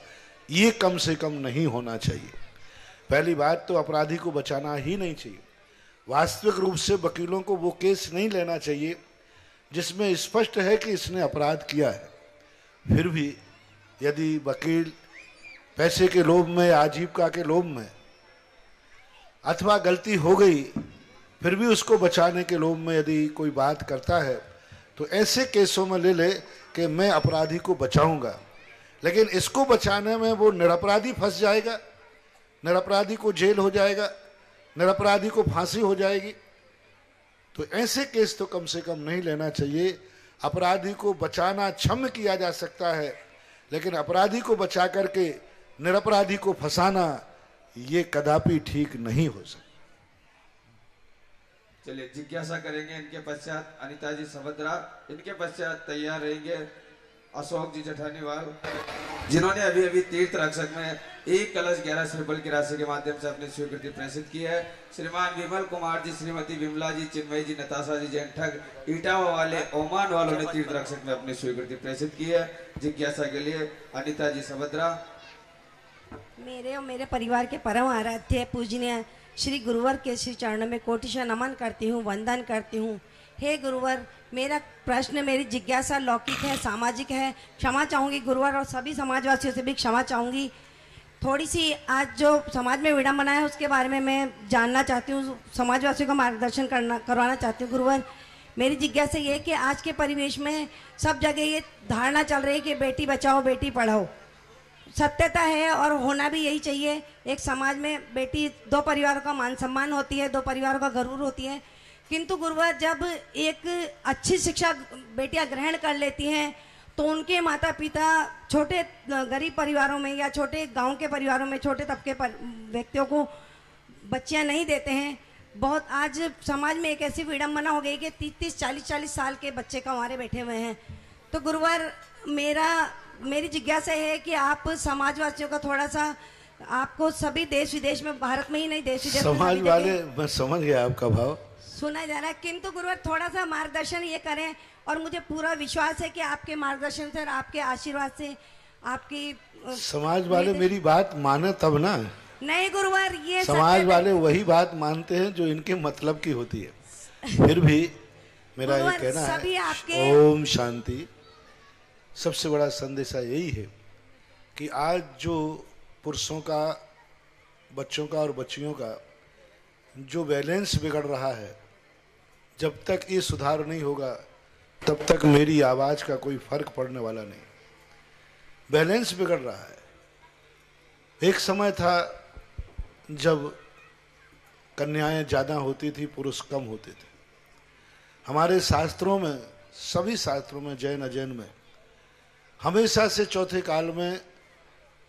ये कम से कम नहीं होना चाहिए। पहली बात तो अपराधी को बचाना ही नहीं चाहिए। वास्तविक रूप से वकीलों को वो केस नहीं लेना चाहिए जिसमें स्पष्ट है कि इसने अपराध किया है। फिर भी यदि वकील पैसे के लोभ में, आजीविका के लोभ में, अथवा गलती हो गई फिर भी उसको बचाने के लोभ में यदि कोई बात करता है, तो ऐसे केसों में ले ले कि मैं अपराधी को बचाऊंगा, लेकिन इसको बचाने में वो निरपराधी फंस जाएगा, निरपराधी को जेल हो जाएगा, निरपराधी को फांसी हो जाएगी। तो ऐसे केस तो कम से कम नहीं लेना चाहिए। अपराधी को बचाना क्षम्य किया जा सकता है, लेकिन अपराधी को बचा करके निरपराधी को फंसाना ये कदापि ठीक नहीं हो सकता। चलिए जिज्ञासा करेंगे इनके पश्चात अनिता जी सभद्रा, इनके पश्चात तैयार रहेंगे अशोक जी जठानीवाल, जिन्होंने अभी अभी तीर्थ रक्षक में 1 कलश 11 श्रीफल की राशि के माध्यम से अपनी स्वीकृति प्रेषित की है। श्रीमान विमल कुमार जी, श्रीमती विमला जी, चिन्मयी जी, नताशा जी जैन ठग इटावा वाले ओमान वालों ने तीर्थ रक्षक में अपनी स्वीकृति प्रेषित की है। जिज्ञासा के लिए अनिता जी सभद्रा। मेरे और मेरे परिवार के परम आराध्य पूजनीय श्री गुरुवर के श्री चरणों में कोटिशा नमन करती हूँ, वंदन करती हूँ। हे गुरुवर, मेरा प्रश्न, मेरी जिज्ञासा लौकिक है, सामाजिक है। क्षमा चाहूँगी गुरुवर, और सभी समाजवासियों से भी क्षमा चाहूँगी। थोड़ी सी आज जो समाज में विडम्बना है उसके बारे में मैं जानना चाहती हूँ, समाजवासियों का मार्गदर्शन करवाना चाहती हूँ। गुरुवर, मेरी जिज्ञासा ये है कि आज के परिवेश में सब जगह ये धारणा चल रही है कि बेटी बचाओ बेटी पढ़ाओ। सत्यता है और होना भी यही चाहिए। एक समाज में बेटी, दो परिवारों का मान सम्मान होती है, दो परिवारों का गरूर होती है। किंतु गुरुवर, जब एक अच्छी शिक्षा बेटियां ग्रहण कर लेती हैं तो उनके माता पिता छोटे गरीब परिवारों में या छोटे गांव के परिवारों में, छोटे तबके पर व्यक्तियों को बच्चियां नहीं देते हैं। बहुत आज समाज में एक ऐसी विडम्बना हो गई कि 30-30, 40-40 साल के बच्चे कमारे बैठे हुए हैं। तो गुरुवर, मेरी जिज्ञासा है कि आप समाजवासियों का थोड़ा सा, आपको सभी देश विदेश में, भारत में ही नहीं देश विदेश में समाज वाले, मैं समझ गया आपका भाव, सुना जा रहा है। किंतु गुरुवर, थोड़ा सा मार्गदर्शन ये करें, और मुझे पूरा विश्वास है कि आपके मार्गदर्शन से और आपके आशीर्वाद से, आपकी समाज वाले मेरी बात माने तब ना। नहीं गुरुवर, ये समाज वाले वही बात मानते हैं जो इनके मतलब की होती है। फिर भी मेरा ये कहना है, ओम शांति। सबसे बड़ा संदेशा यही है कि आज जो पुरुषों का, बच्चों का और बच्चियों का जो बैलेंस बिगड़ रहा है, जब तक ये सुधार नहीं होगा तब तक मेरी आवाज का कोई फर्क पड़ने वाला नहीं। बैलेंस बिगड़ रहा है। एक समय था जब कन्याएं ज्यादा होती थी, पुरुष कम होते थे। हमारे शास्त्रों में, सभी शास्त्रों में, जैन अजैन में, हमेशा से चौथे काल में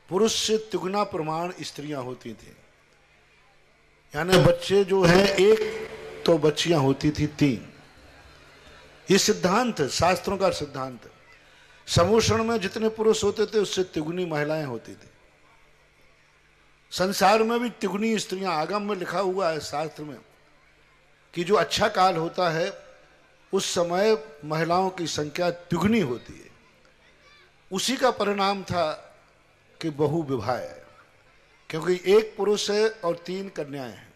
पुरुष से तिगुना प्रमाण स्त्रियां होती थी। यानी बच्चे जो हैं एक, तो बच्चियां होती थी 3। ये सिद्धांत, शास्त्रों का सिद्धांत। समूषण में जितने पुरुष होते थे उससे तिगुनी महिलाएं होती थी। संसार में भी तिगुनी स्त्रियां, आगम में लिखा हुआ है शास्त्र में कि जो अच्छा काल होता है उस समय महिलाओं की संख्या तिगुनी होती है। उसी का परिणाम था कि बहु विवाह है, क्योंकि एक पुरुष है और 3 कन्याएं हैं।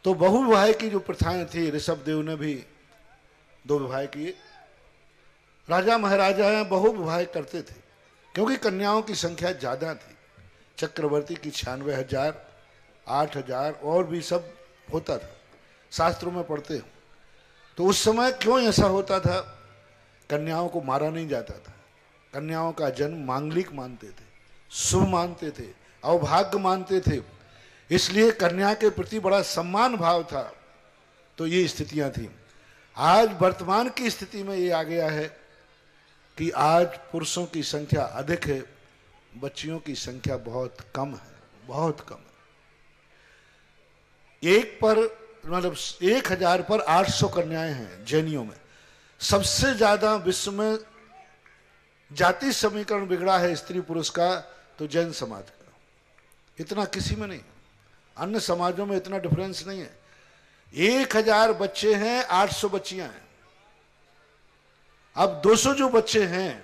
तो बहु विवाह की जो प्रथाएं थी, ऋषभ देव ने भी 2 विवाह किए। राजा महाराजा बहु विवाह करते थे क्योंकि कन्याओं की संख्या ज्यादा थी। चक्रवर्ती की 96,000, 8,000 और भी सब होता था, शास्त्रों में पढ़ते हो। तो उस समय क्यों ऐसा होता था? कन्याओं को मारा नहीं जाता था। कन्याओं का जन्म मांगलिक मानते थे, शुभ मानते थे, अवभाग्य मानते थे, इसलिए कन्या के प्रति बड़ा सम्मान भाव था। तो ये स्थितियां थी। आज वर्तमान की स्थिति में ये आ गया है कि आज पुरुषों की संख्या अधिक है, बच्चियों की संख्या बहुत कम है, बहुत कम है। एक पर, मतलब 1000 पर 800 कन्याएं हैं जैनियों में। सबसे ज्यादा विश्व में जाति समीकरण बिगड़ा है स्त्री पुरुष का तो जैन समाज का। इतना किसी में नहीं, अन्य समाजों में इतना डिफरेंस नहीं है। 1000 बच्चे हैं, 800 बच्चियां हैं। अब 200 जो बच्चे हैं,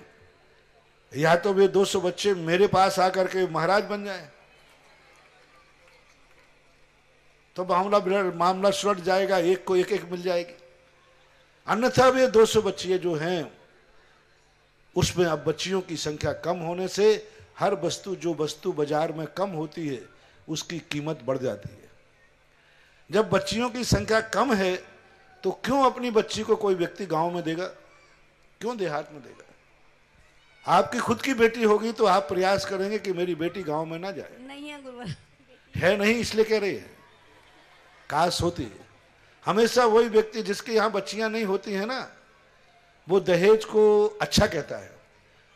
या तो वे 200 बच्चे मेरे पास आकर के महाराज बन जाए तो मामला सुलट जाएगा, एक को एक मिल जाएगी। अन्यथा वे 200 बच्चियां जो हैं उसमें अब बच्चियों की संख्या कम होने से हर वस्तु, जो वस्तु बाजार में कम होती है उसकी कीमत बढ़ जाती है। जब बच्चियों की संख्या कम है तो क्यों अपनी बच्ची को कोई व्यक्ति गांव में देगा? क्यों देहात में देगा? आपकी खुद की बेटी होगी तो आप प्रयास करेंगे कि मेरी बेटी गांव में ना जाए। नहीं है गुरुवर, है नहीं, इसलिए कह रही है। काश होती है। हमेशा वही व्यक्ति जिसके यहाँ बच्चियां नहीं होती है ना, वो दहेज को अच्छा कहता है,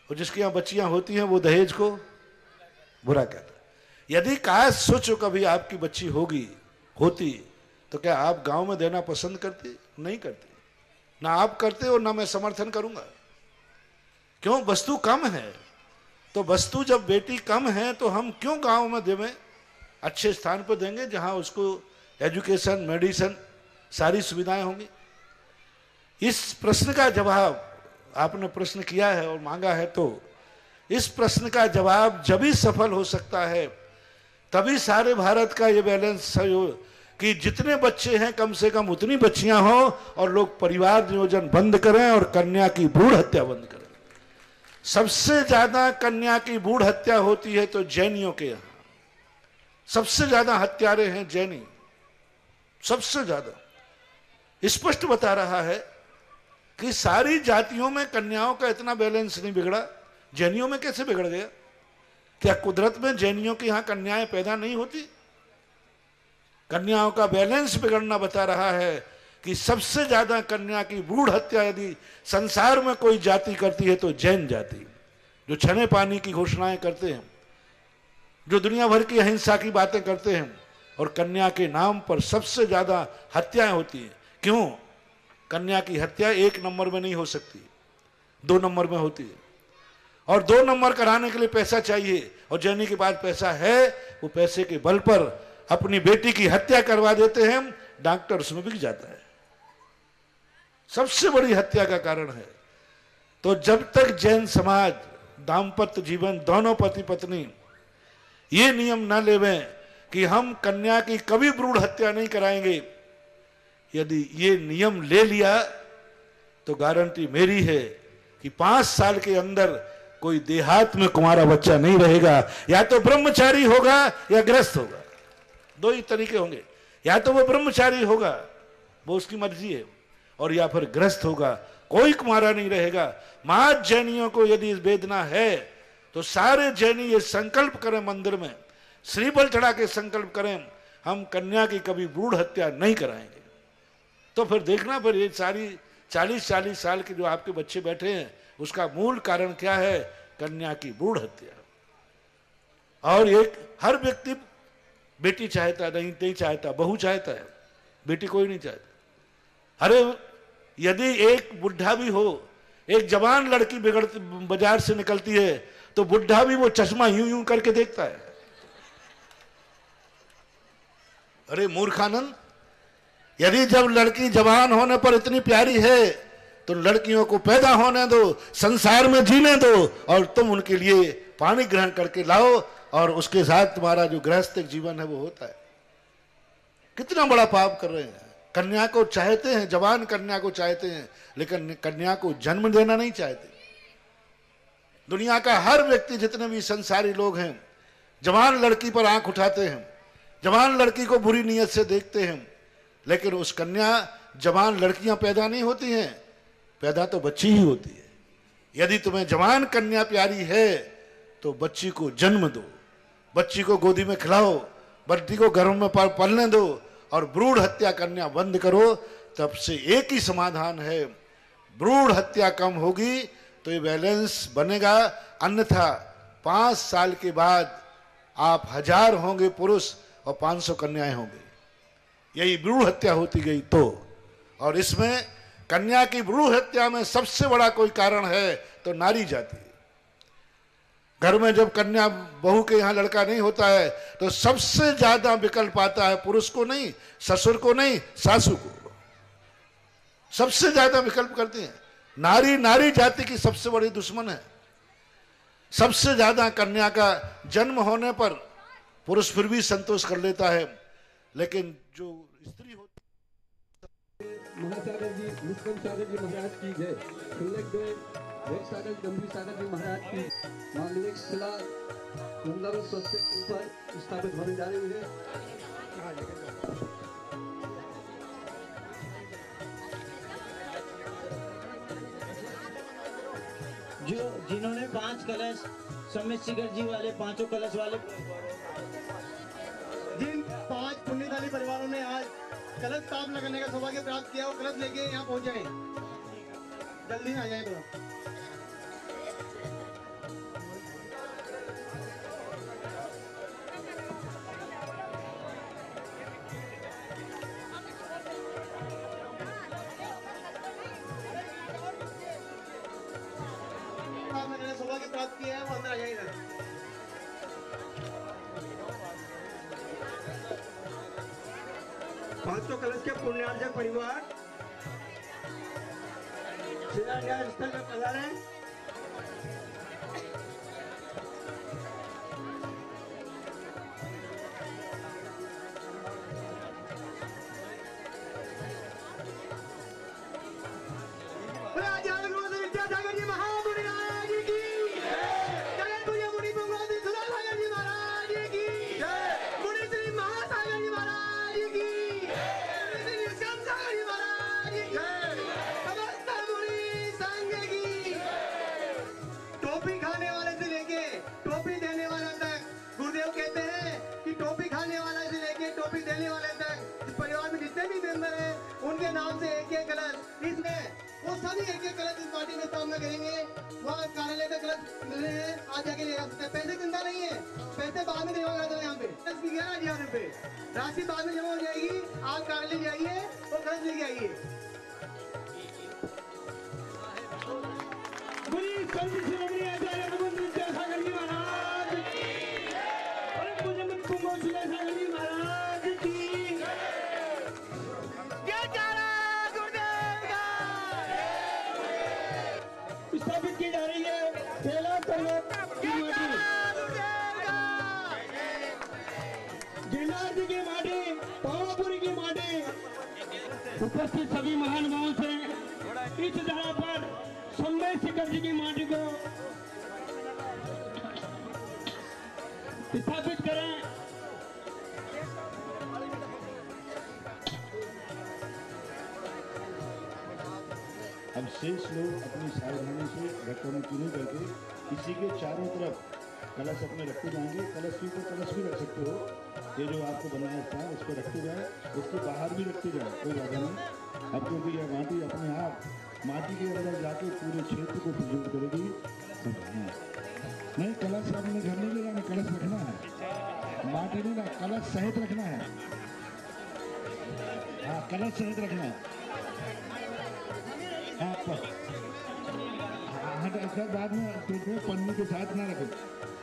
और जिसके यहाँ बच्चियां होती हैं वो दहेज को बुरा कहता है। यदि काश सोचो कभी आपकी बच्ची होती तो क्या आप गांव में देना पसंद करते? नहीं करते। ना आप करते और ना मैं समर्थन करूंगा। क्यों? वस्तु कम है। तो वस्तु जब बेटी कम है तो हम क्यों गांव में देवें? अच्छे स्थान पर देंगे जहां उसको एजुकेशन, मेडिसिन, सारी सुविधाएं होंगी। इस प्रश्न का जवाब आपने प्रश्न किया है और मांगा है, तो इस प्रश्न का जवाब जब ही सफल हो सकता है तभी सारे भारत का ये बैलेंस, कि जितने बच्चे हैं कम से कम उतनी बच्चियां हो और लोग परिवार नियोजन बंद करें और कन्या की भ्रूण हत्या बंद करें। सबसे ज्यादा कन्या की भ्रूण हत्या होती है तो जैनियों के यहां सबसे ज्यादा हत्यारे हैं जैनी, सबसे ज्यादा। स्पष्ट बता रहा है कि सारी जातियों में कन्याओं का इतना बैलेंस नहीं बिगड़ा, जैनियों में कैसे बिगड़ गया? क्या कुदरत में जैनियों के यहां कन्याएं पैदा नहीं होती? कन्याओं का बैलेंस बिगड़ना बता रहा है कि सबसे ज्यादा कन्या की भ्रूण हत्या यदि संसार में कोई जाति करती है तो जैन जाति, जो छने पानी की घोषणाएं करते हैं, जो दुनिया भर की अहिंसा की बातें करते हैं, और कन्या के नाम पर सबसे ज्यादा हत्याएं होती हैं। क्यों? कन्या की हत्या 1 नंबर में नहीं हो सकती, 2 नंबर में होती है, और 2 नंबर कराने के लिए पैसा चाहिए, और जैनी के पास पैसा है, वो पैसे के बल पर अपनी बेटी की हत्या करवा देते हैं, डॉक्टर उसमें बिक जाता है। सबसे बड़ी हत्या का कारण है। तो जब तक जैन समाज दाम्पत्य जीवन दोनों पति पत्नी ये नियम ना लेवें कि हम कन्या की कभी भ्रूण हत्या नहीं कराएंगे, यदि ये नियम ले लिया तो गारंटी मेरी है कि 5 साल के अंदर कोई देहात में कुंवारा बच्चा नहीं रहेगा। या तो ब्रह्मचारी होगा या गृहस्थ होगा, 2 ही तरीके होंगे। या तो वो ब्रह्मचारी होगा, वो उसकी मर्जी है, और या फिर गृहस्थ होगा, कोई कुंवारा नहीं रहेगा। महाज जैनियों को यदि वेदना है तो सारे जैनी ये संकल्प करें, मंदिर में श्रीफल चढ़ा के संकल्प करें, हम कन्या की कभी भ्रूण हत्या नहीं कराएंगे। तो फिर देखना, फिर ये सारी 40-40 साल के जो आपके बच्चे बैठे हैं उसका मूल कारण क्या है? कन्या की भ्रूण हत्या। और एक हर व्यक्ति बेटी चाहता नहीं चाहता, बहू चाहता है, बेटी कोई नहीं चाहता। अरे यदि एक बुढ़ा भी हो, एक जवान लड़की बिगड़ती बाजार से निकलती है तो बुढ़ा भी वो चश्मा यूं यूं करके देखता है। अरे मूर्खानंद, यदि जब लड़की जवान होने पर इतनी प्यारी है तो लड़कियों को पैदा होने दो, संसार में जीने दो, और तुम उनके लिए पानी ग्रहण करके लाओ, और उसके साथ तुम्हारा जो गृहस्थिक जीवन है वो होता है। कितना बड़ा पाप कर रहे हैं। कन्या को चाहते हैं, जवान कन्या को चाहते हैं, लेकिन कन्या को जन्म देना नहीं चाहते। दुनिया का हर व्यक्ति, जितने भी संसारी लोग हैं, जवान लड़की पर आंख उठाते हैं, जवान लड़की को बुरी नीयत से देखते हैं, लेकिन उस कन्या जवान लड़कियां पैदा नहीं होती हैं, पैदा तो बच्ची ही होती है। यदि तुम्हें जवान कन्या प्यारी है तो बच्ची को जन्म दो, बच्ची को गोदी में खिलाओ, बच्ची को गर्भ में पलने दो, और भ्रूण हत्या करना बंद करो। तब से एक ही समाधान है, भ्रूण हत्या कम होगी तो ये बैलेंस बनेगा, अन्यथा 5 साल के बाद आप 1000 होंगे पुरुष और 500 कन्याएं होंगी। यही भ्रूण हत्या होती गई तो। और इसमें कन्या की भ्रूण हत्या में सबसे बड़ा कोई कारण है तो नारी जाति। घर में जब कन्या बहू के यहाँ लड़का नहीं होता है तो सबसे ज्यादा विकल्प आता है पुरुष को नहीं, ससुर को नहीं, सासू को सबसे ज्यादा विकल्प करती हैं। नारी नारी जाति की सबसे बड़ी दुश्मन है। सबसे ज्यादा कन्या का जन्म होने पर पुरुष फिर भी संतोष कर लेता है, लेकिन जो स्त्री होती महासागर जी, मुस्लिम सागर जी महाराज की जय। तिलक देव सागर गंभीर सागर जी महाराज की मांगलिक शिला सुंदर स्वस्तिक पर स्थापित होने जा रही है। जो जिन्होंने 5 कलश समित शिखर जी वाले 5 कलश वाले, जिन 5 पुण्यशाली परिवारों ने आज कलश ताप लगाने का सौभाग्य प्राप्त किया, वो कलश लेके यहाँ पहुंच जाए, जल्दी आ जाए तो। मैंने सौभाग्य प्राप्त किया है, वो अंदर आ जाएगा। पांचों कलश के पुण्यार्जक परिवार शिलान्यास स्थल में पधारे। सभी एक कलश इस पार्टी में स्थापना करेंगे। वहाँ कार्यालय में कलश मिल रहे हैं, आज जाके ले सकते हैं। पैसे चिंता नहीं है, पैसे बाद में जमा करा दो यहाँ पे। 11,000 रुपए राशि बाद में जमा हो जाएगी। आप कार्यालय जाइए और कलश लेके आइए। स्थापित की जा रही है पहला पर्वत की माटी, गिरनार की माटी, पावापुरी की माटी। उपस्थित सभी महानुभावों से इस जगह पर सम्मेद शिखर जी की माटी को स्थापित करें। अब शेष लोग अपनी सावधानी से रकम नहीं करके किसी के चारों तरफ कलश अपने रखते जाएंगे। कलश के ऊपर कलश भी रख सकते हो, ये जो आपको बनाया था उस पर रखते जाए, उसके बाहर भी रखते जाए, कोई बाधा नहीं। अब क्योंकि यह माटी अपने आप माटी के अंदर जाके पूरे क्षेत्र को प्रज्वलित करेगी। नहीं, कलश अपने घर नहीं ले जाना, कलश रखना है, माटी नहीं ना, कलश सहित रखना है। हाँ, कलश सहित रखना है। बाद में पेट में पन्नी के साथ ना रखें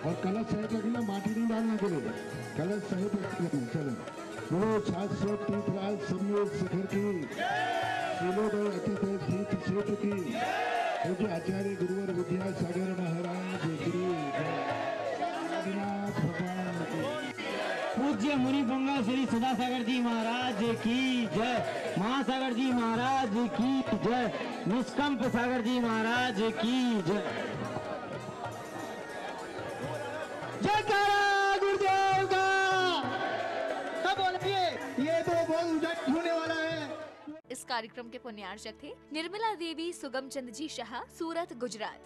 और कलश सहित रखना, माटी नहीं डालना के लिए, कलश सहित रखना। चलो वो 700 तीर्थराज सम्मेद शिखर की शिलोदय अतिथ तीर्थ क्षेत्र की पूज्य आचार्य गुरुवर विद्यासागर महाराज की आदिनाथ भगवान की, पूज्य मुनि पुंगा श्री सुधासागर जी महाराज की जय, महासागर जी महाराज की जय, निष्कंप सागर जी महाराज की जय। जयकारा गुरुदेव का। सब बोलिए, ये तो बहुत उजट होने वाला है। इस कार्यक्रम के पुण्यार्चक थे निर्मला देवी सुगम चंद जी शाह, सूरत, गुजरात।